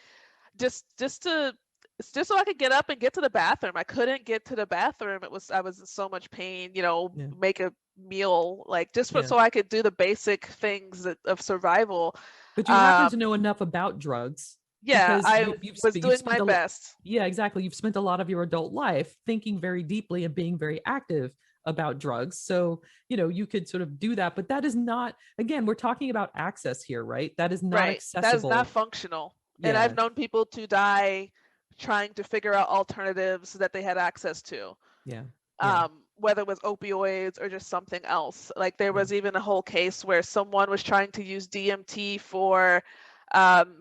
B: just so I could get up and get to the bathroom. I couldn't get to the bathroom. I was in so much pain,
A: Yeah.
B: make a meal, like just
A: Yeah.
B: so I could do the basic things of survival.
A: But you happen
B: Um,
A: to know enough about drugs
B: yeah,
A: because
B: I was
A: you've
B: doing
A: spent
B: my
A: a
B: best.
A: yeah, exactly. You've spent a lot of your adult life thinking very deeply and being very active about drugs. So, you could sort of do that, but that is not, again, we're talking about access here, right? That is not
B: Right. That is not
A: accessible.
B: functional. And I've
A: Yeah.
B: known people to die trying to figure out alternatives that they had access to,
A: Yeah. Yeah.
B: whether it was opioids or just something else. Like there
A: Yeah.
B: was even a whole case where someone was trying to use DMT for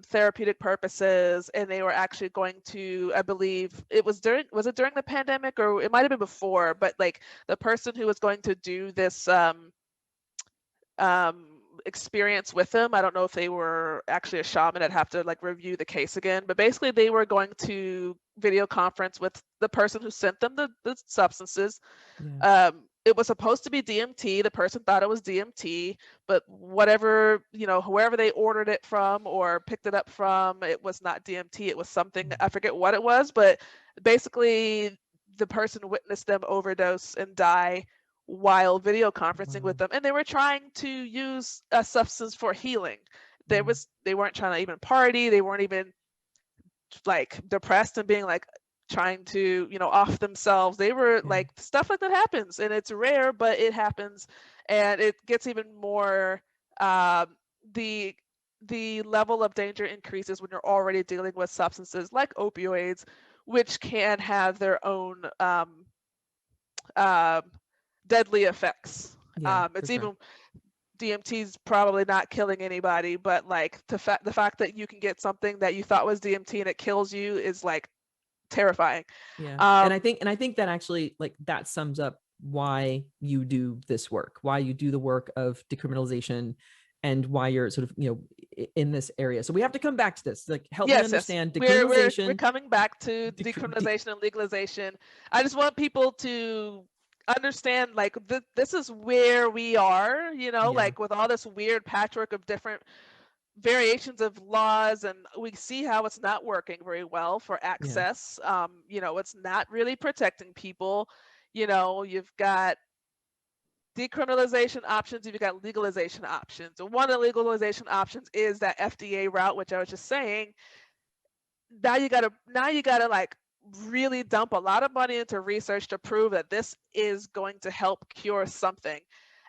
B: therapeutic purposes, and they were actually going to, I believe was it during the pandemic or it might have been before, but like the person who was going to do this um, experience with them. I don't know if they were actually a shaman. I'd have to like review the case again. But basically, they were going to video conference with the person who sent them the substances.
A: Yeah.
B: It was supposed to be DMT. The person thought it was DMT, but whatever, whoever they ordered it from or picked it up from, it was not DMT. It was something, I forget what it was, but basically the person witnessed them overdose and die while video conferencing with
A: Wow.
B: them, and they were trying to use a substance for healing.
A: Yeah.
B: They weren't trying to even party. They weren't even like depressed and being like trying to off themselves. They were
A: Yeah.
B: like, stuff like that happens, and it's rare, but it happens. And it gets even more, um, the the level of danger increases when you're already dealing with substances like opioids, which can have their own deadly effects.
A: Yeah, for
B: It's
A: sure.
B: even DMT's probably not killing anybody, but like the fact that you can get something that you thought was DMT and it kills you is like terrifying.
A: Yeah. And I
B: Um,
A: think, that actually, like, that sums up why you do this work, why you do the work of decriminalization, and why you're sort of, in this area. So we have to come back to this, like, help me
B: yes,
A: understand
B: we're
A: decriminalization.
B: coming back to
A: dec- de-
B: decriminalization and legalization. I just want people to understand like this is where we are,
A: yeah.
B: like with all this weird patchwork of different variations of laws, and we see how it's not working very well for
A: Yeah.
B: access. It's not really protecting people. You've got decriminalization options, you've got legalization options. And one of the legalization options is that FDA route, which I was just saying. Now you gotta like really dump a lot of money into research to prove that this is going to help cure something.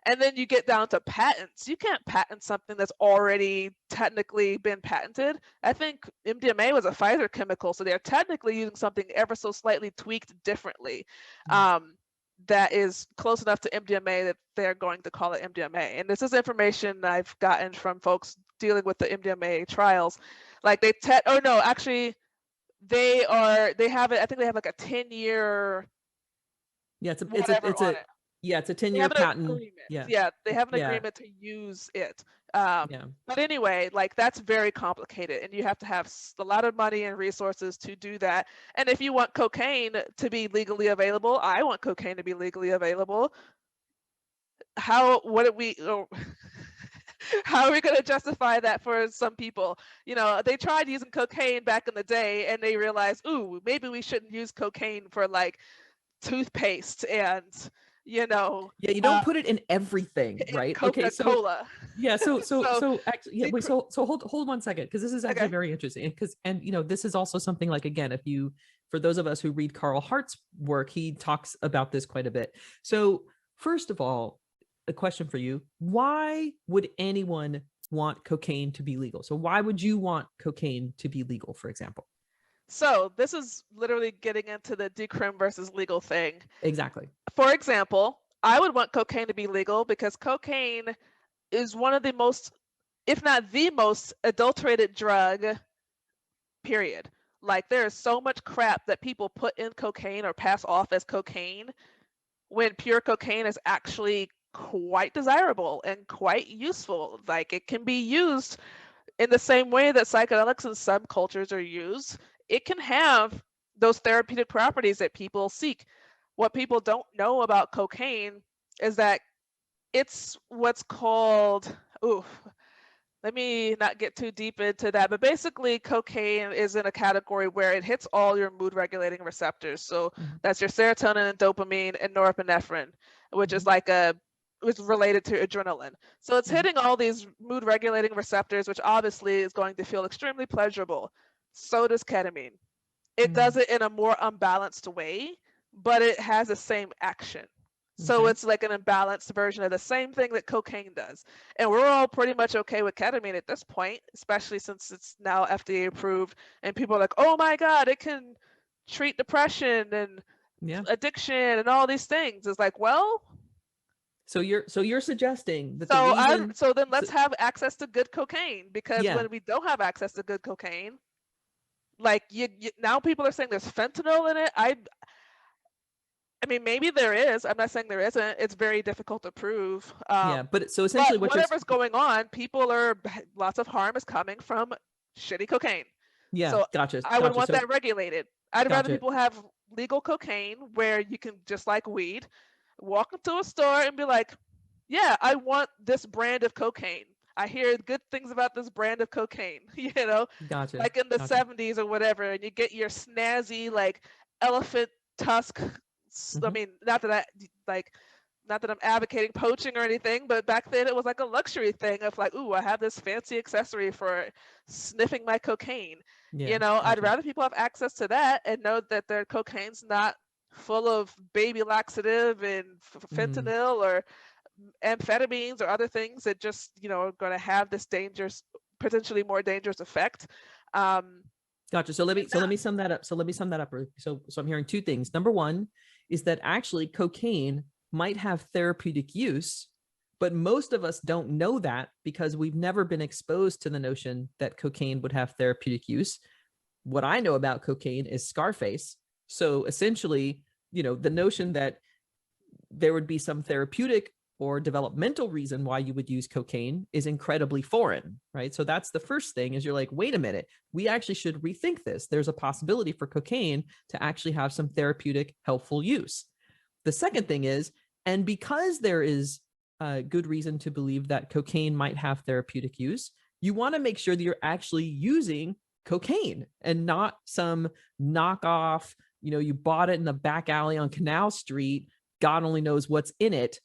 B: And then you get down to patents. You can't patent something that's already technically been patented. I think MDMA was a Pfizer chemical, so they're technically using something ever so slightly tweaked differently.
A: Mm.
B: That is close enough to MDMA that they're going to call it MDMA. And this is information I've gotten from folks dealing with the MDMA trials. Like actually they have it. I think they have like a 10-year
A: Yeah.
B: whatever on it.
A: It's a
B: They
A: 10-year
B: have an
A: patent.
B: agreement.
A: Yeah.
B: Yeah, they have an
A: Yeah.
B: agreement to use it.
A: Yeah.
B: But anyway, like that's very complicated, and you have to have a lot of money and resources to do that. And if you want cocaine to be legally available, I want cocaine to be legally available. What do we? Oh, how are we going to justify that for some people? They tried using cocaine back in the day, and they realized, ooh, maybe we shouldn't use cocaine for like toothpaste and
A: Yeah. You don't put it in everything,
B: in
A: right? Okay. So
B: Coca-Cola.
A: yeah.
B: So
A: So actually, yeah. Wait. So hold 1 second, because this is actually
B: okay.
A: very interesting. And this is also something, like, again, for those of us who read Carl Hart's work, he talks about this quite a bit. So first of all, a question for you: why would anyone want cocaine to be legal? So why would you want cocaine to be legal, for example?
B: So this is literally getting into the decrim versus legal thing.
A: Exactly.
B: For example, I would want cocaine to be legal because cocaine is one of the most, if not the most, adulterated drug, period. Like there is so much crap that people put in cocaine or pass off as cocaine when pure cocaine is actually quite desirable and quite useful. Like it can be used in the same way that psychedelics in some cultures are used. It can have those therapeutic properties that people seek. What people don't know about cocaine is that it's what's called, ooh, let me not get too deep into that, but basically cocaine is in a category where it hits all your mood regulating receptors. So
A: Mhm.
B: that's your serotonin and dopamine and norepinephrine, which is
A: Mhm.
B: like was related to adrenaline. So it's
A: Mhm.
B: hitting all these mood regulating receptors, which obviously is going to feel extremely pleasurable. So does ketamine. It does
A: Mhm.
B: it in a more unbalanced way, but it has the same action. So
A: Okay.
B: it's like an imbalanced version of the same thing that cocaine does. And we're all pretty much okay with ketamine at this point, especially since it's now FDA approved and people are like, oh my God, it can treat depression and
A: Yeah.
B: addiction and all these things. It's like, well,
A: So you're suggesting that the
B: so
A: reason
B: so then
A: so,
B: let's have access to good cocaine, because
A: yeah.
B: when we don't have access to good cocaine, like now people are saying there's fentanyl in it. I mean, maybe there is. I'm not saying there isn't. It's very difficult to prove.
A: Yeah, but so essentially
B: But
A: what you're
B: whatever's going on, lots of harm is coming from shitty cocaine.
A: yeah,
B: So
A: gotcha.
B: I would
A: Gotcha.
B: want
A: So
B: that regulated. I'd rather
A: gotcha.
B: people have legal cocaine where you can, just like weed, walk into a store and be like, yeah, I want this brand of cocaine. I hear good things about this brand of cocaine,
A: Gotcha.
B: like in the
A: Gotcha.
B: 70s or whatever, and you get your snazzy like elephant tusk. I
A: Hmm.
B: mean, not that I'm advocating poaching or anything, but back then it was like a luxury thing of like, ooh, I have this fancy accessory for sniffing my cocaine.
A: Yeah,
B: I'd
A: gotcha.
B: rather people have access to that and know that their cocaine's not full of baby laxative and
A: Mm,
B: fentanyl or amphetamines or other things that just are going to have this dangerous, potentially more dangerous effect. um
A: gotcha. So let me sum that up. So I'm hearing two things. Number one, is that actually cocaine might have therapeutic use, but most of us don't know that because we've never been exposed to the notion that cocaine would have therapeutic use. What I know about cocaine is Scarface. So essentially, the notion that there would be some therapeutic or developmental reason why you would use cocaine is incredibly foreign, right? So that's the first thing, is you're like, wait a minute, we actually should rethink this. There's a possibility for cocaine to actually have some therapeutic helpful use. The second thing is, and because there is a good reason to believe that cocaine might have therapeutic use, you want to make sure that you're actually using cocaine and not some knockoff, you bought it in the back alley on Canal Street, God only knows what's in it,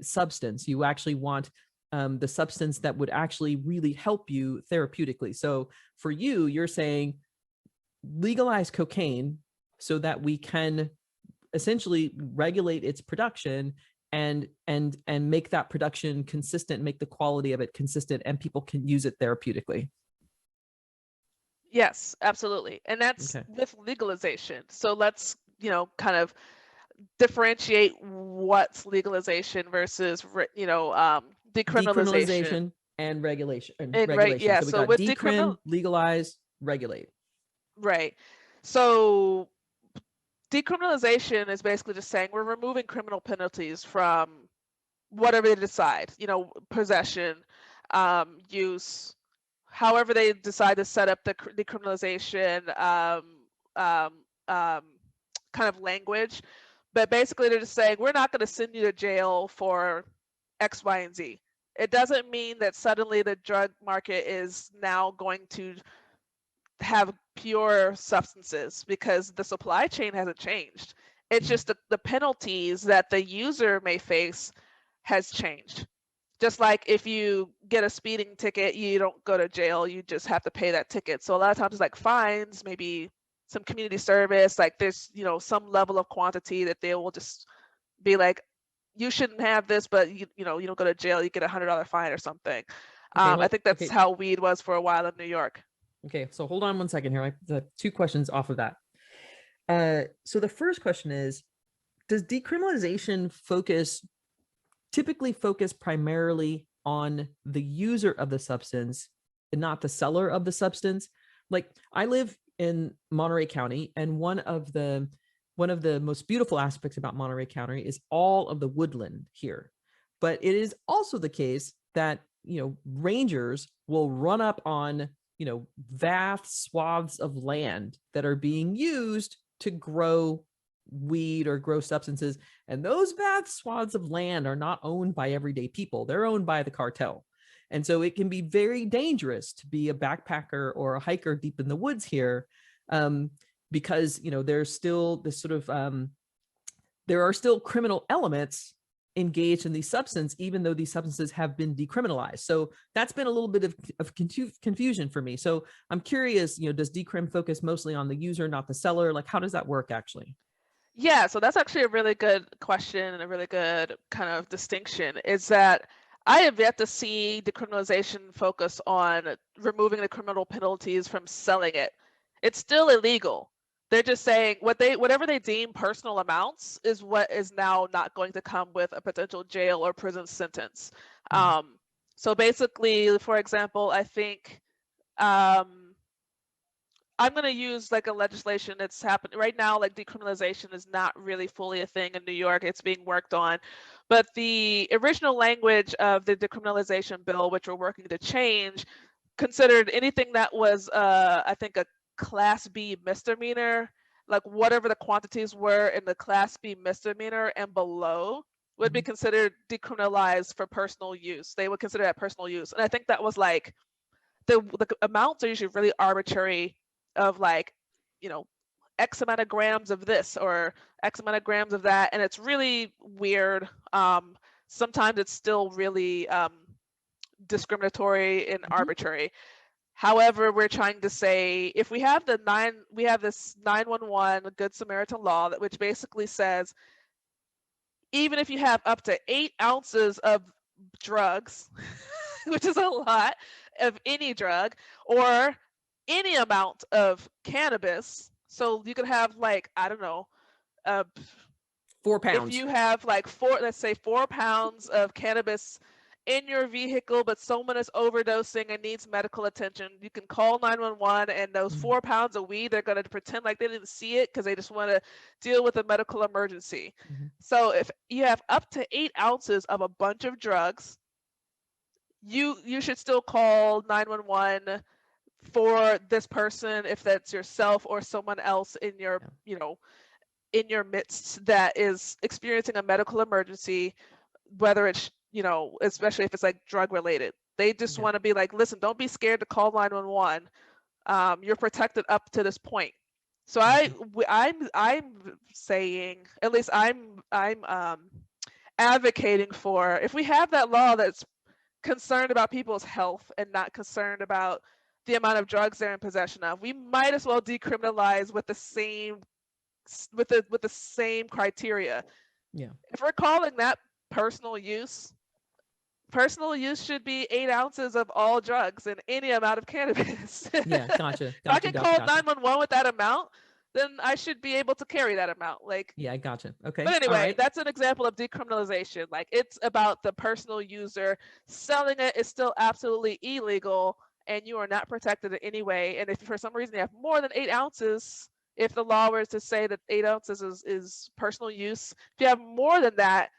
A: substance. You actually want the substance that would actually really help you therapeutically. So for you, you're saying legalize cocaine so that we can essentially regulate its production and make that production consistent, make the quality of it consistent, and people can use it therapeutically.
B: Yes, absolutely. And that's
A: Okay.
B: with legalization. So let's, kind of differentiate what's legalization versus, decriminalization.
A: And regulation.
B: And right, yeah.
A: So we
B: So
A: got
B: with
A: decrim, legalize, regulate.
B: right. So decriminalization is basically just saying we're removing criminal penalties from whatever they decide, possession, use, however they decide to set up the decriminalization kind of language. But basically they're just saying, we're not going to send you to jail for X, Y, and Z. It doesn't mean that suddenly the drug market is now going to have pure substances, because the supply chain hasn't changed. It's just the penalties that the user may face has changed. Just like if you get a speeding ticket, you don't go to jail, you just have to pay that ticket. So a lot of times it's like fines, maybe some community service, like there's, some level of quantity that they will just be like, you shouldn't have this, but you don't go to jail, you get $100 fine or something.
A: Okay,
B: I think that's how weed was for a while in New York.
A: Okay, so hold on one second here. I have two questions off of that. So the first question is, does decriminalization typically focus primarily on the user of the substance and not the seller of the substance? Like, I live in Monterey County, and one of the most beautiful aspects about Monterey County is all of the woodland here. But it is also the case that, rangers will run up on, vast swaths of land that are being used to grow weed or grow substances. And those vast swaths of land are not owned by everyday people. They're owned by the cartel. And so it can be very dangerous to be a backpacker or a hiker deep in the woods here, because, there's still this sort of, there are still criminal elements engaged in these substances, even though these substances have been decriminalized. So that's been a little bit of confusion for me. So I'm curious, does decrim focus mostly on the user, not the seller? Like, how does that work actually?
B: Yeah, so that's actually a really good question and a really good kind of distinction, is that I have yet to see decriminalization focus on removing the criminal penalties from selling it. It's still illegal. They're just saying whatever they deem personal amounts is what is now not going to come with a potential jail or prison sentence. So basically, for example, I think I'm going to use like a legislation that's happening right now. Like, decriminalization is not really fully a thing in New York. It's being worked on. But the original language of the decriminalization bill, which we're working to change, considered anything that was, I think, a Class B misdemeanor, like whatever the quantities were in the Class B misdemeanor and below, would be considered decriminalized for personal use. They would consider that personal use. And I think that was like, the amounts are usually really arbitrary, of like, X amount of grams of this or X amount of grams of that. And it's really weird. Sometimes it's still really discriminatory and arbitrary. However, we're trying to say, if we have this 911 Good Samaritan law, which basically says, even if you have up to 8 ounces of drugs, which is a lot of any drug, or any amount of cannabis. So you could have, like, I don't know,
A: 4 pounds.
B: If you have like let's say 4 pounds of cannabis in your vehicle, but someone is overdosing and needs medical attention, you can call 911, and those 4 pounds of weed, they're going to pretend like they didn't see it because they just want to deal with a medical emergency. So if you have up to 8 ounces of a bunch of drugs, you should still call 911 for this person, if that's yourself or someone else in your, in your midst that is experiencing a medical emergency, whether it's, especially if it's like drug related. They just want to be like, listen, don't be scared to call 911. You're protected up to this point. So I'm saying, at least I'm advocating for, if we have that law that's concerned about people's health and not concerned about the amount of drugs they're in possession of, we might as well decriminalize with the same criteria. If we're calling that personal use should be 8 ounces of all drugs and any amount of cannabis.
A: Gotcha.
B: If I can call 911 with that amount, then I should be able to carry that amount.
A: Gotcha. Okay.
B: But anyway, that's an example of decriminalization. Like, it's about the personal user. Selling it is still absolutely illegal, and you are not protected in any way. And if for some reason you have more than 8 ounces, if the law were to say that 8 ounces is personal use, if you have more than that,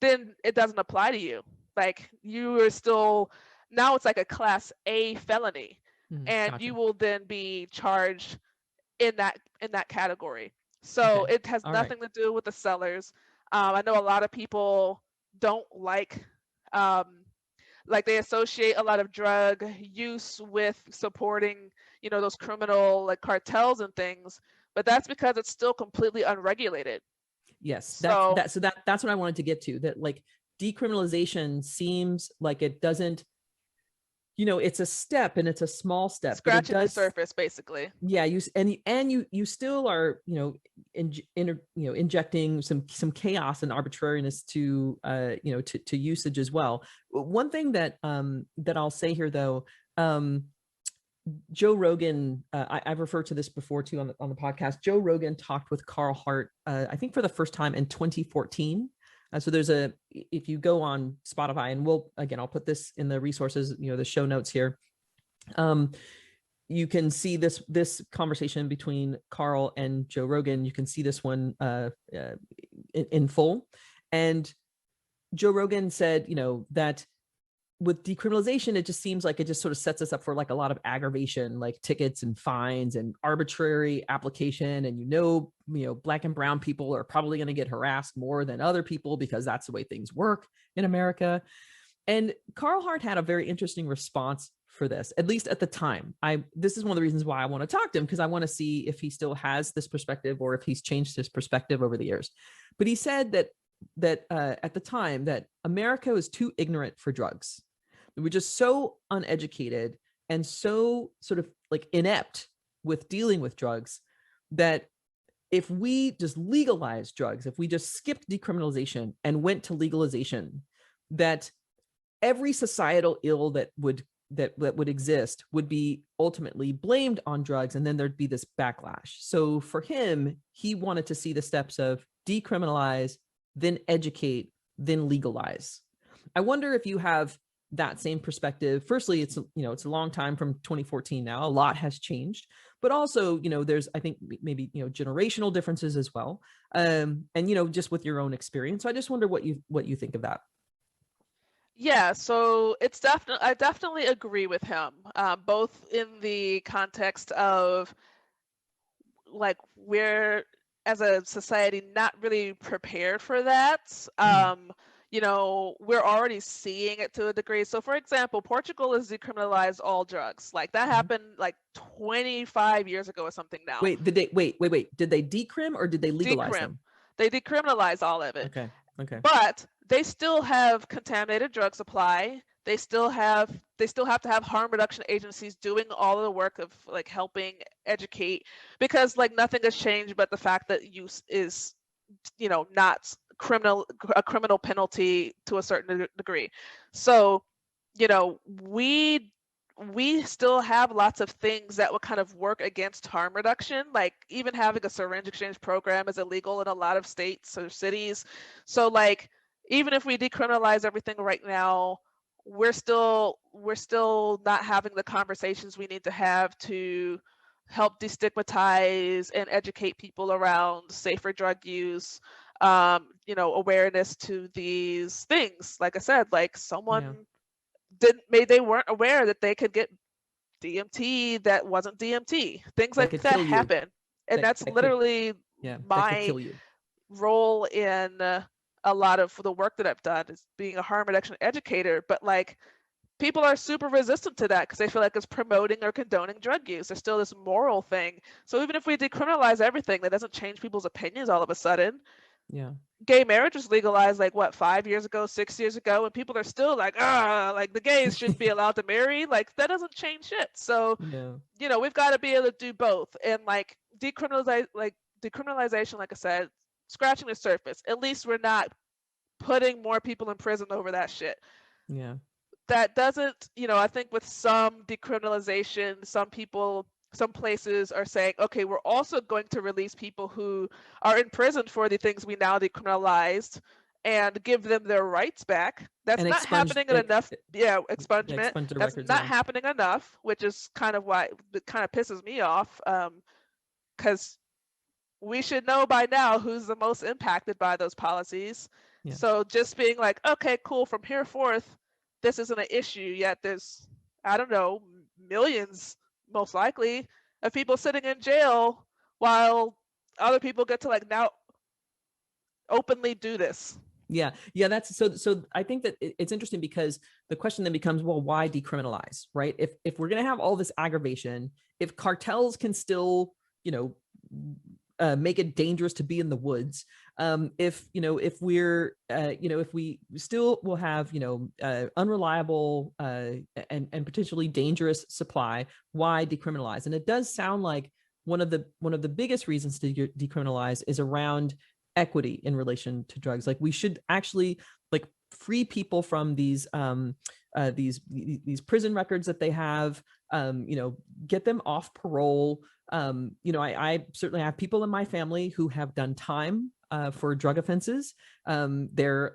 B: then it doesn't apply to you. Like, you are still, now it's like a class A felony, and
A: Gotcha.
B: you will then be charged in that category. So it has nothing to do with the sellers. I know a lot of people don't like they associate a lot of drug use with supporting, those criminal like cartels and things, but that's because it's still completely unregulated.
A: Yes, that's what I wanted to get to, that like decriminalization seems like it doesn't, it's a step, and it's a small step.
B: Scratching the surface, basically.
A: Yeah, you still are, injecting some chaos and arbitrariness to to usage as well. One thing that I'll say here, though, Joe Rogan, I've referred to this before too on the podcast. Joe Rogan talked with Carl Hart, I think for the first time in 2014. So if you go on Spotify, and I'll put this in the resources, the show notes here. You can see this conversation between Carl and Joe Rogan. You can see this one in full. And Joe Rogan said, that with decriminalization, it just seems like it just sort of sets us up for like a lot of aggravation, like tickets and fines and arbitrary application. And, Black and brown people are probably going to get harassed more than other people because that's the way things work in America. And Carl Hart had a very interesting response for this, at least at the time. This is one of the reasons why I want to talk to him, because I want to see if he still has this perspective or if he's changed his perspective over the years. But he said that at the time that America was too ignorant for drugs. We were just so uneducated and so sort of like inept with dealing with drugs that if we just legalized drugs, if we just skipped decriminalization and went to legalization, that every societal ill that would exist would be ultimately blamed on drugs, and then there'd be this backlash. So for him, he wanted to see the steps of decriminalize, then educate, then legalize. I wonder if you have that same perspective. Firstly, it's a long time from 2014 now. A lot has changed, but also, there's, I think, maybe, generational differences as well. And, just with your own experience. So I just wonder what you think of that.
B: Yeah, so I definitely agree with him, both in the context of like we're as a society not really prepared for that. We're already seeing it to a degree. So for example, Portugal has decriminalized all drugs. Like that happened like 25 years ago or something now.
A: Wait, did they Did they decrim or did they legalize them?
B: They decriminalize all of it.
A: Okay.
B: But they still have contaminated drug supply. They still have to have harm reduction agencies doing all of the work of like helping educate, because like nothing has changed but the fact that use is, not a criminal penalty to a certain degree. So, we we still have lots of things that would kind of work against harm reduction, like even having a syringe exchange program is illegal in a lot of states or cities. So like even if we decriminalize everything right now, we're still not having the conversations we need to have to help destigmatize and educate people around safer drug use, awareness to these things. Like I said, like someone they weren't aware that they could get DMT that wasn't DMT. Things
A: That
B: like
A: could
B: that
A: kill you.
B: happen. And that's
A: That could,
B: literally
A: yeah, that could
B: my
A: kill you.
B: role in a lot of the work that I've done is being a harm reduction educator. But like people are super resistant to that because they feel like it's promoting or condoning drug use. There's still this moral thing. So even if we decriminalize everything, that doesn't change people's opinions all of a sudden.
A: Yeah.
B: Gay marriage was legalized like what, 5 years ago, 6 years ago, and people are still like, like the gays shouldn't be allowed to marry. Like that doesn't change shit. So,
A: Yeah.
B: we've got to be able to do both. And like decriminalization, like I said, scratching the surface. At least we're not putting more people in prison over that shit.
A: Yeah.
B: That doesn't, I think with some decriminalization, some places are saying, okay, we're also going to release people who are in prison for the things we now decriminalized and give them their rights back. That's
A: And
B: not
A: expunge
B: happening in enough. Yeah,
A: yeah,
B: expungement.
A: expunge the
B: That's
A: records.
B: not
A: Yeah.
B: happening enough, which is kind of why it kind of pisses me off. Because we should know by now who's the most impacted by those policies.
A: Yeah.
B: So just being like, okay, cool, from here forth, this isn't an issue. Yet there's, I don't know, millions, most likely, of people sitting in jail while other people get to like now openly do this.
A: Yeah. Yeah. That's so I think that it's interesting because the question then becomes, well, why decriminalize, right? If we're going to have all this aggravation, if cartels can still, make it dangerous to be in the woods, if we're if we still will have unreliable and potentially dangerous supply, why decriminalize? And it does sound like one of the biggest reasons to decriminalize is around equity in relation to drugs. Like we should actually like free people from these prison records that they have, get them off parole. I certainly have people in my family who have done time for drug offenses. They're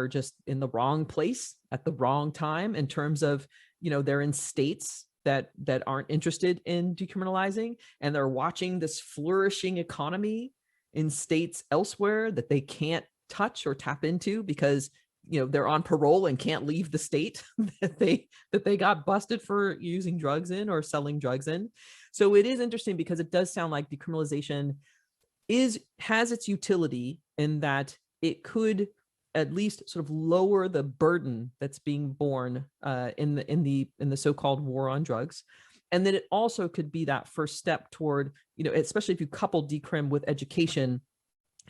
A: just in the wrong place at the wrong time in terms of, they're in states that aren't interested in decriminalizing, and they're watching this flourishing economy in states elsewhere that they can't touch or tap into because they're on parole and can't leave the state that they got busted for using drugs in or selling drugs in. So it is interesting because it does sound like decriminalization has its utility in that it could at least sort of lower the burden that's being borne in the so-called war on drugs. And then it also could be that first step toward, especially if you couple decrim with education,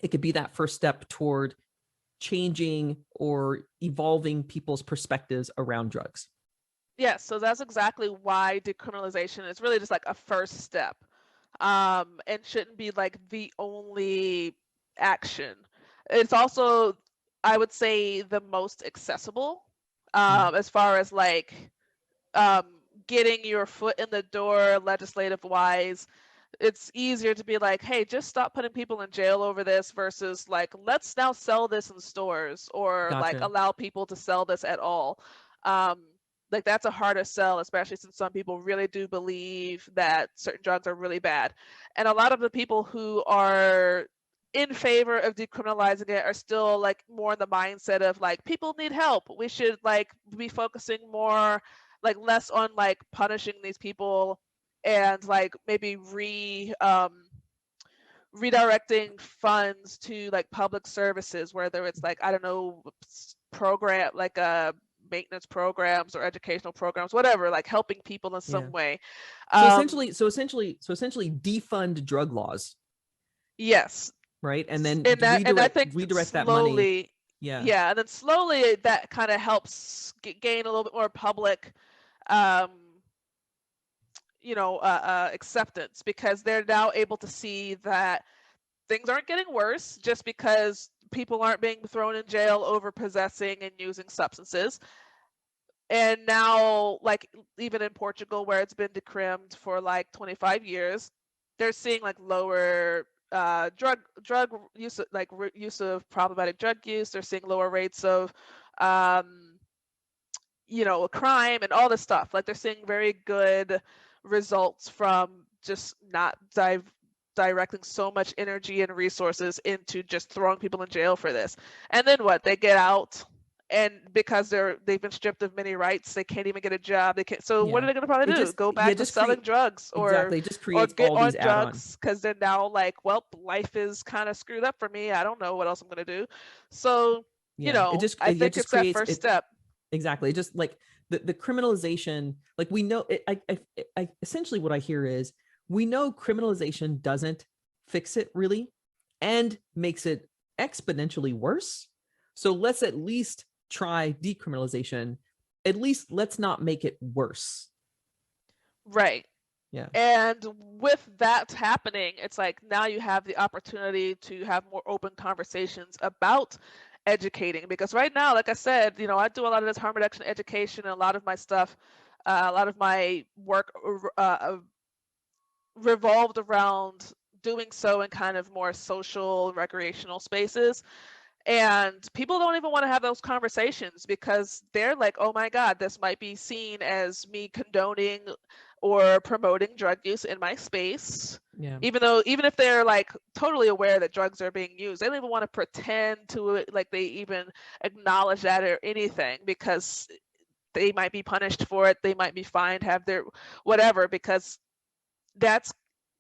A: it could be that first step toward changing or evolving people's perspectives around drugs.
B: Yes, so that's exactly why decriminalization is really just like a first step, and shouldn't be like the only action. It's also, I would say, the most accessible, as far as like um, getting your foot in the door legislative wise. It's easier to be like, hey, just stop putting people in jail over this versus like, let's now sell this in stores or like
A: Gotcha.
B: allow people to sell this at all. Um, like that's a harder sell, especially since some people really do believe that certain drugs are really bad. And a lot of the people who are in favor of decriminalizing it are still like more in the mindset of like people need help. We should like be focusing more like less on like punishing these people and like maybe redirecting funds to like public services, whether it's like, I don't know, program like maintenance programs or educational programs, whatever, like helping people in some
A: Yeah.
B: way.
A: So
B: um
A: essentially defund drug laws,
B: yes.
A: right? And then
B: And I think
A: redirect that money.
B: slowly,
A: Yeah.
B: yeah, and then slowly that kind of helps gain a little bit more public um acceptance, because they're now able to see that things aren't getting worse just because people aren't being thrown in jail over possessing and using substances. And now, like, even in Portugal, where it's been decrimmed for like 25 years, they're seeing like lower drug use, like use of problematic drug use. They're seeing lower rates of crime and all this stuff. Like, they're seeing very good results from just not directing so much energy and resources into just throwing people in jail for this. And then what? They get out, and because they've been stripped of many rights, they can't even get a job. They can't. So what are
A: Yeah.
B: they going to probably
A: It
B: do?
A: just,
B: Go
A: yeah,
B: back to
A: just
B: selling drugs,
A: exactly. It just
B: or
A: creates
B: get
A: all
B: on
A: these add-on.
B: drugs because they're now like, well, life is kind of screwed up for me. I don't know what else I'm going to do. So,
A: Yeah.
B: I
A: It
B: think
A: just
B: it's that
A: creates
B: first
A: it.
B: step.
A: Exactly. Just like the criminalization, like we know it, I essentially what I hear is we know criminalization doesn't fix it really and makes it exponentially worse. So let's at least try decriminalization. At least let's not make it worse.
B: Right.
A: Yeah.
B: And with that happening, it's like now you have the opportunity to have more open conversations about educating. Because right now, like I said, I do a lot of this harm reduction education, and a lot of my stuff, a lot of my work revolved around doing so in kind of more social, recreational spaces. And people don't even want to have those conversations because they're like, oh my God, this might be seen as me condoning or promoting drug use in my space.
A: Yeah.
B: Even if they're like totally aware that drugs are being used, they don't even want to pretend to like they even acknowledge that or anything, because they might be punished for it. They might be fined, have their whatever, because that's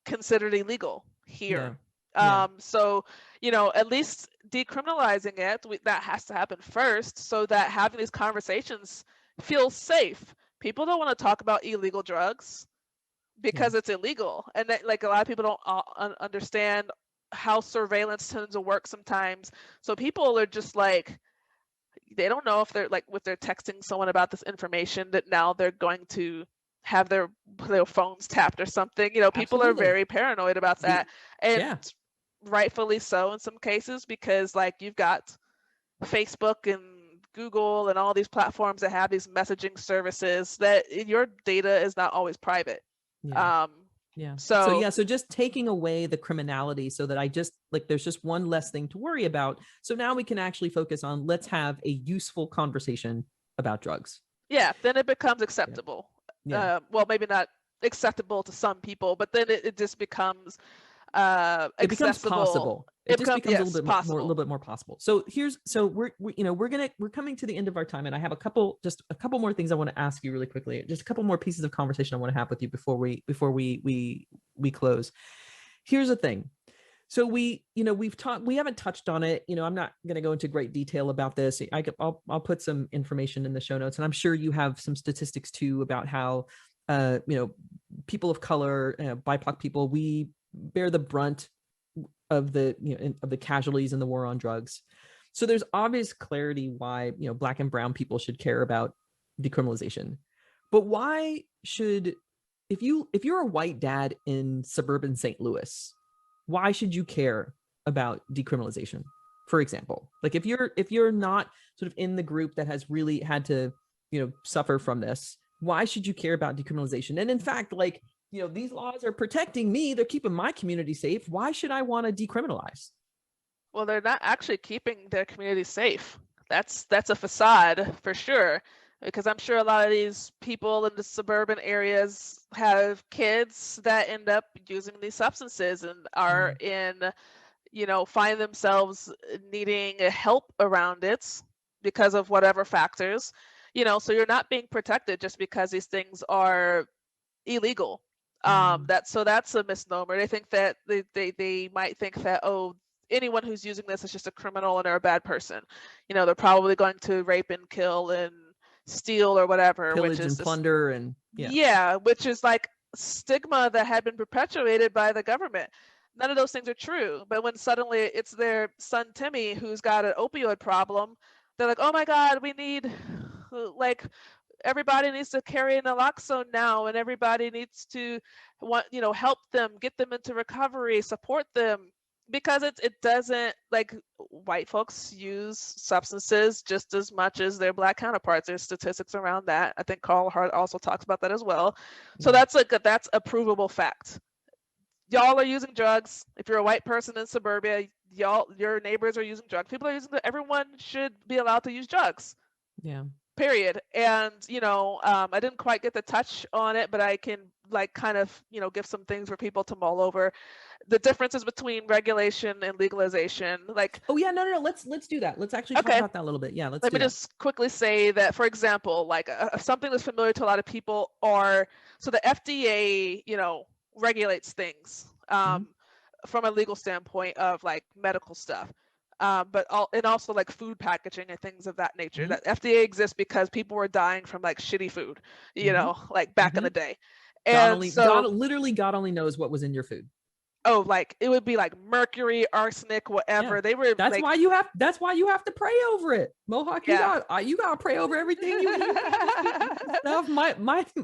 B: considered illegal here.
A: Yeah.
B: So, at least decriminalizing it, that has to happen first, so that having these conversations feels safe. People don't want to talk about illegal drugs because it's illegal, and that, like, a lot of people don't understand how surveillance tends to work sometimes. So people are just like, they don't know if they're like, if they're texting someone about this information, that now they're going to have their phones tapped or something. People are
A: Absolutely.
B: very paranoid about that, and
A: Yeah.
B: rightfully so in some cases, because like you've got Facebook and Google and all these platforms that have these messaging services that your data is not always private.
A: Yeah.
B: Um,
A: Yeah. So
B: so
A: yeah, so just taking away the criminality so that I just like there's just one less thing to worry about. So now we can actually focus on let's have a useful conversation about drugs.
B: yeah, then it becomes
A: Yeah.
B: acceptable.
A: Yeah.
B: Well, maybe not acceptable to some people, but then it just becomes
A: It becomes
B: accessible.
A: possible. It just becomes a
B: Yes,
A: little bit more, a little
B: possible.
A: bit more possible. So we're coming to the end of our time, and I have a couple more things I want to ask you really quickly. Just a couple more pieces of conversation I want to have with you before we close. Here's the thing. So we haven't touched on it. I'm not going to go into great detail about this. I'll put some information in the show notes, and I'm sure you have some statistics too about how people of color, BIPOC people, we bear the brunt of the casualties in the war on drugs. So there's obvious clarity why Black and brown people should care about decriminalization. But why should if you're a white dad in suburban St. Louis, why should you care about decriminalization? For example, like if you're not sort of in the group that has really had to suffer from this, why should you care about decriminalization? And in fact, like these laws are protecting me, they're keeping my community safe, why should I want to decriminalize?
B: Well, they're not actually keeping their community safe. That's a facade for sure, because I'm sure a lot of these people in the suburban areas have kids that end up using these substances and are in, find themselves needing help around it because of whatever factors. So you're not being protected just because these things are illegal. That's a misnomer. They think that they might think that, oh, anyone who's using this is just a criminal and they're a bad person. They're probably going to rape and kill and steal or whatever, which
A: Pillage
B: is
A: and
B: just,
A: plunder and
B: yeah, which is like stigma that had been perpetuated by the government. None of those things are true. But when suddenly it's their son Timmy who's got an opioid problem, they're like, oh my God, we need like everybody needs to carry naloxone now, and everybody needs to help them, get them into recovery, support them. because it doesn't, like, white folks use substances just as much as their Black counterparts. There's statistics around that. I think Carl Hart also talks about that as well. So that's that's a provable fact. Y'all are using drugs. If you're a white person in suburbia, your neighbors are using drugs. People are using everyone should be allowed to use drugs.
A: Yeah.
B: Period. And I didn't quite get the touch on it, but I can like kind of give some things for people to mull over. The differences between regulation and legalization. Like,
A: oh yeah, no. Let's do that. Let's actually talk about that a little bit. Yeah,
B: let me just quickly say that, for example, like something that's familiar to a lot of people so the FDA, regulates things from a legal standpoint of like medical stuff. But also like food packaging and things of that nature. That FDA exists because people were dying from like shitty food, like back in the day. And
A: God only knows what was in your food.
B: Oh, like it would be like mercury, arsenic, whatever. Yeah. They were.
A: That's why you have to pray over it, Mohawk. Yeah. You gotta pray over everything you eat. Stuff.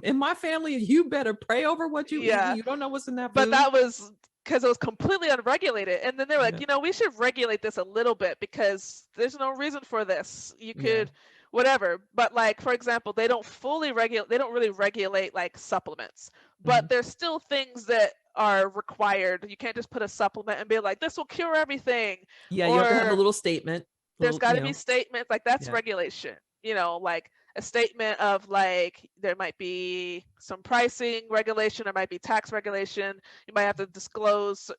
A: In my family, you better pray over what you eat. You don't know what's in that food.
B: But that was because it was completely unregulated. And then they were like, we should regulate this a little bit because there's no reason for this. You could whatever. But like, for example, they don't really regulate like supplements. But there's still things that are required. You can't just put a supplement and be like, this will cure everything.
A: Yeah, you have to have a little statement.
B: There's got to be statements like that's regulation. Like a statement of like there might be some pricing regulation, there might be tax regulation. You might have to disclose,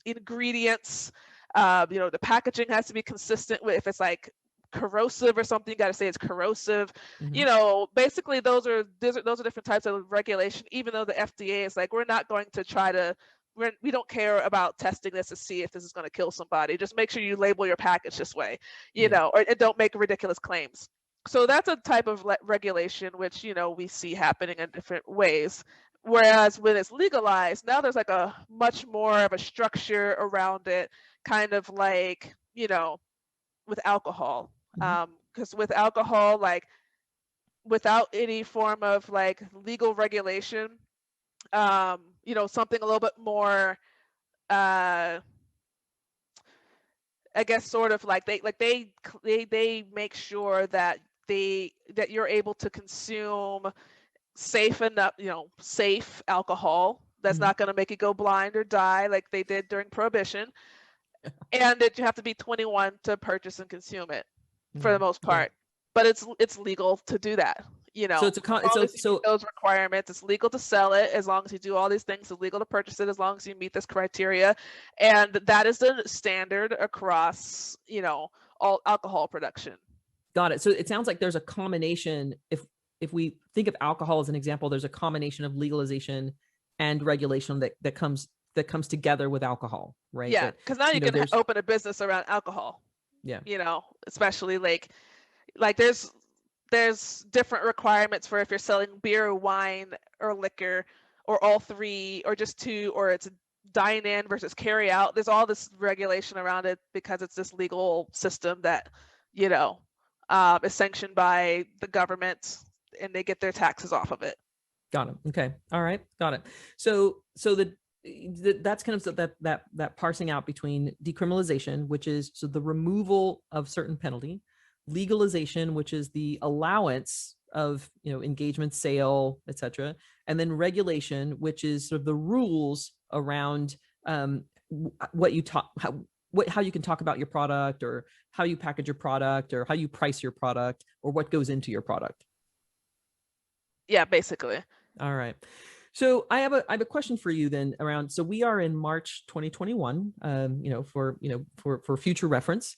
B: ingredients. The packaging has to be consistent with if it's like corrosive or something, you got to say it's corrosive. Basically those are different types of regulation, even though the FDA is like, we're not going to try to, we don't care about testing this to see if this is going to kill somebody. Just make sure you label your package this way, or and don't make ridiculous claims. So that's a type of regulation which we see happening in different ways. Whereas when it's legalized, now there's like a much more of a structure around it, kind of like with alcohol. Because with alcohol, like without any form of like legal regulation, something a little bit more, I guess, sort of like they make sure that you're able to consume safe enough, safe alcohol that's not going to make you go blind or die like they did during Prohibition, and that you have to be 21 to purchase and consume it. For the most part, but it's legal to do that.
A: So it's
B: those requirements. It's legal to sell it as long as you do all these things. It's legal to purchase it as long as you meet this criteria, and that is the standard across all alcohol production.
A: Got it. So it sounds like there's a combination. If we think of alcohol as an example, there's a combination of legalization and regulation that comes together with alcohol, right?
B: Yeah, because now you can open a business around alcohol.
A: Yeah.
B: Especially like there's different requirements for if you're selling beer, wine, or liquor, or all three, or just two, or it's dine in versus carry out. There's all this regulation around it because it's this legal system that is sanctioned by the government, and they get their taxes off of it.
A: Got it. Okay. All right. Got it. So that's kind of that parsing out between decriminalization, which is the removal of certain penalty, legalization, which is the allowance of engagement, sale, etc., and then regulation, which is sort of the rules around what you talk, how you can talk about your product, or how you package your product, or how you price your product, or what goes into your product.
B: Yeah, basically.
A: All right. So I have a question for you then around, so we are in March 2021, for future reference,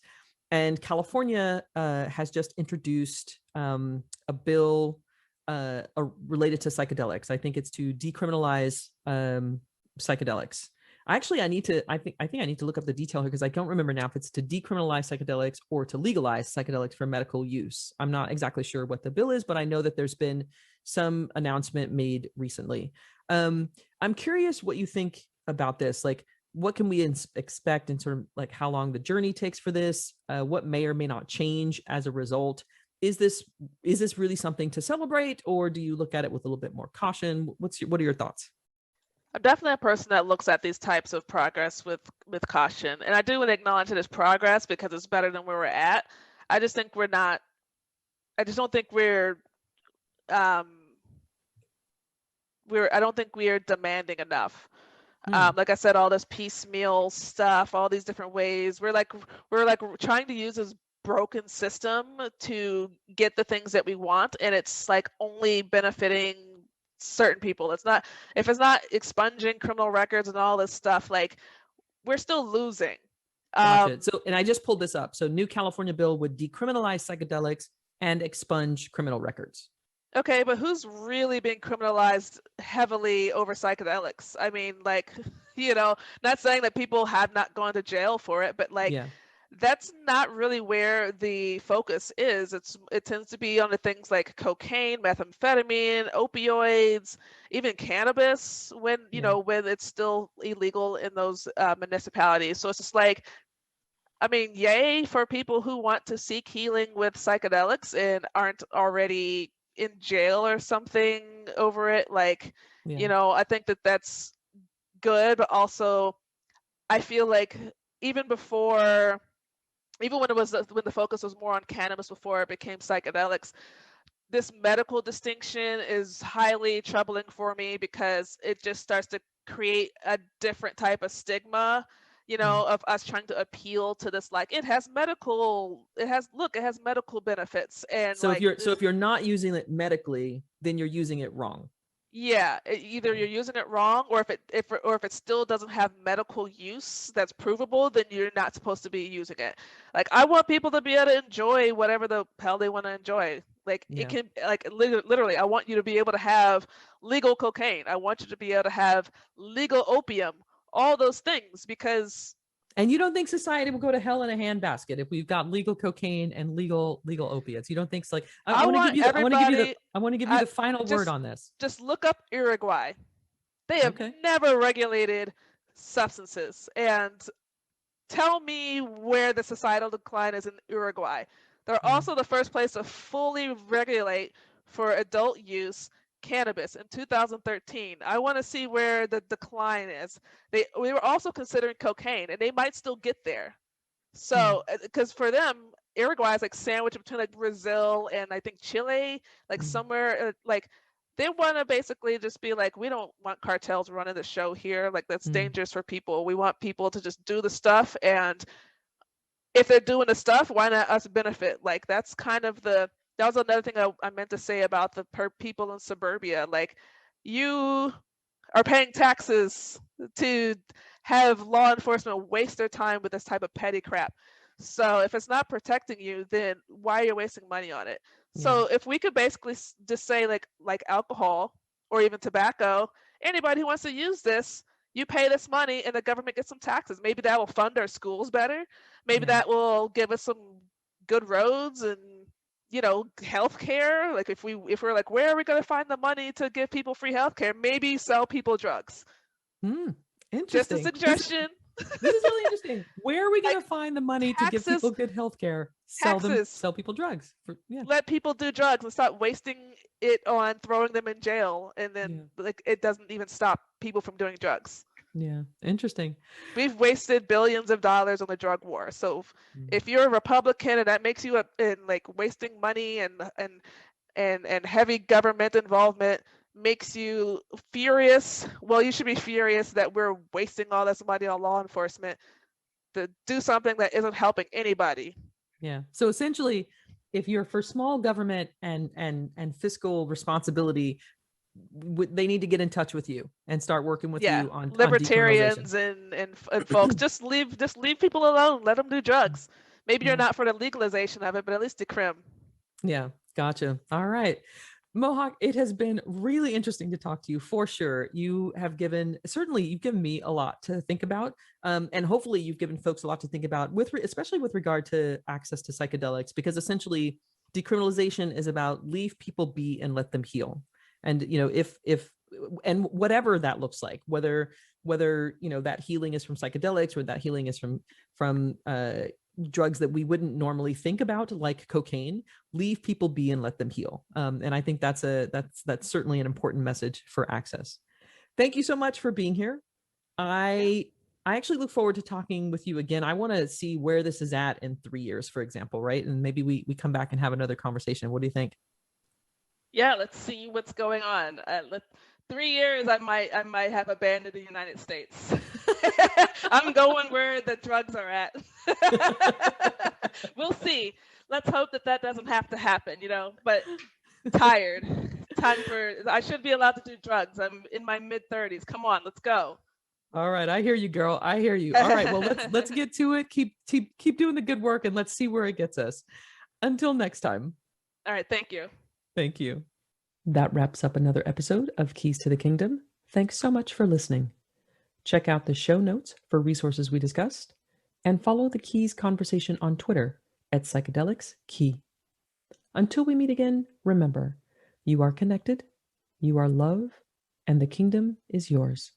A: and California has just introduced a bill related to psychedelics. I think it's to decriminalize psychedelics. I think I need to look up the detail here because I don't remember now if it's to decriminalize psychedelics or to legalize psychedelics for medical use. I'm not exactly sure what the bill is, but I know that there's been some announcement made recently. I'm curious what you think about this. Like, what can we expect in sort of like how long the journey takes for this? What may or may not change as a result? Is this really something to celebrate, or do you look at it with a little bit more caution? What are your thoughts?
B: I'm definitely a person that looks at these types of progress with caution, and I do want to acknowledge it as progress because it's better than where we're at. I just think we're not. I just don't think um, I don't think we're demanding enough. Like I said, all this piecemeal stuff, all these different ways. We're like trying to use this broken system to get the things that we want, and it's like only benefiting certain people. It's not if it's not expunging criminal records and all this stuff, like we're still losing.
A: Gotcha. So, and I just pulled this up. So, new California bill would decriminalize psychedelics and expunge criminal records.
B: Okay, but who's really been criminalized heavily over psychedelics? I mean, like, not saying that people have not gone to jail for it, but like,
A: Yeah.
B: that's not really where the focus is. It tends to be on the things like cocaine, methamphetamine, opioids, even cannabis when when it's still illegal in those municipalities. So it's just like, I mean, yay for people who want to seek healing with psychedelics and aren't already in jail or something over it. Like, I think that that's good, but also I feel like even before, even when the focus was more on cannabis before it became psychedelics, this medical distinction is highly troubling for me because it just starts to create a different type of stigma, of us trying to appeal to this, like it has medical benefits, and
A: So
B: like
A: if you're not using it medically, then you're using it wrong.
B: yeah, either you're using it wrong, or if it still doesn't have medical use that's provable, then you're not supposed to be using it. Like I want people to be able to enjoy whatever the hell they want to enjoy. Like it can, like literally, I want you to be able to have legal cocaine. I want you to be able to have legal opium, all those things, because
A: And you don't think society will go to hell in a handbasket if we've got legal cocaine and legal opiates? You don't think so? Like I
B: I
A: want to
B: want
A: give you
B: everybody.
A: I want to give you the final word
B: Just
A: on this.
B: just look up Uruguay. They have
A: Okay.
B: never regulated substances, and tell me where the societal decline is in Uruguay. They're also the first place to fully regulate for adult use cannabis in 2013. I want to see where the decline is. We were also considering cocaine, and they might still get there. So, because for them, Uruguay is like sandwiched between like Brazil and I think Chile, like somewhere like they want to basically just be like, we don't want cartels running the show here. Like that's dangerous for people. We want people to just do the stuff, and if they're doing the stuff, why not us benefit? Like that's kind of that was another thing I meant to say about the people in suburbia. Like you are paying taxes to have law enforcement waste their time with this type of petty crap. So if it's not protecting you, then why are you wasting money on it? So if we could basically just say like alcohol or even tobacco, anybody who wants to use this, you pay this money and the government gets some taxes. Maybe that will fund our schools better. Maybe that will give us some good roads and healthcare. Like if we're like, where are we going to find the money to give people free healthcare? Maybe sell people drugs.
A: Interesting.
B: Just a suggestion.
A: This is really interesting. Where are we going to find the money to give people good healthcare? Sell people drugs.
B: Let people do drugs and stop wasting it on throwing them in jail, and then like it doesn't even stop people from doing drugs.
A: Yeah, interesting.
B: We've wasted billions of dollars on the drug war. So if you're a Republican and that makes you in like wasting money and heavy government involvement makes you furious, well, you should be furious that we're wasting all this money on law enforcement to do something that isn't helping anybody.
A: Yeah. So essentially, if you're for small government and fiscal responsibility, they need to get in touch with you and start working with you on
B: libertarians and folks. just leave people alone. Let them do drugs. Maybe you're not for the legalization of it, but at least decrim.
A: Yeah, gotcha. All right. Mohawk, it has been really interesting to talk to you for sure. You've given me a lot to think about. And hopefully you've given folks a lot to think about especially with regard to access to psychedelics, because essentially decriminalization is about leave people be and let them heal. And, if and whatever that looks like, whether, that healing is from psychedelics or that healing is from drugs that we wouldn't normally think about, like cocaine, leave people be and let them heal. And I think that's certainly an important message for access. Thank you so much for being here.
B: Yeah.
A: I actually look forward to talking with you again. I want to see where this is at in 3 years, for example, right? And maybe we come back and have another conversation. What do you think?
B: Yeah, let's see what's going on. 3 years, I might have abandoned the United States. I'm going where the drugs are at. We'll see. Let's hope that that doesn't have to happen, But tired. I should be allowed to do drugs. I'm in my mid-30s. Come on, let's go.
A: All right, I hear you, girl. I hear you. All right, well, let's get to it. Keep doing the good work, and let's see where it gets us. Until next time.
B: All right, thank you.
A: Thank you. That wraps up another episode of Keys to the Kingdom. Thanks so much for listening. Check out the show notes for resources we discussed, and follow the Keys conversation on Twitter at psychedelics.key. Until we meet again, remember, you are connected, you are love, and the kingdom is yours.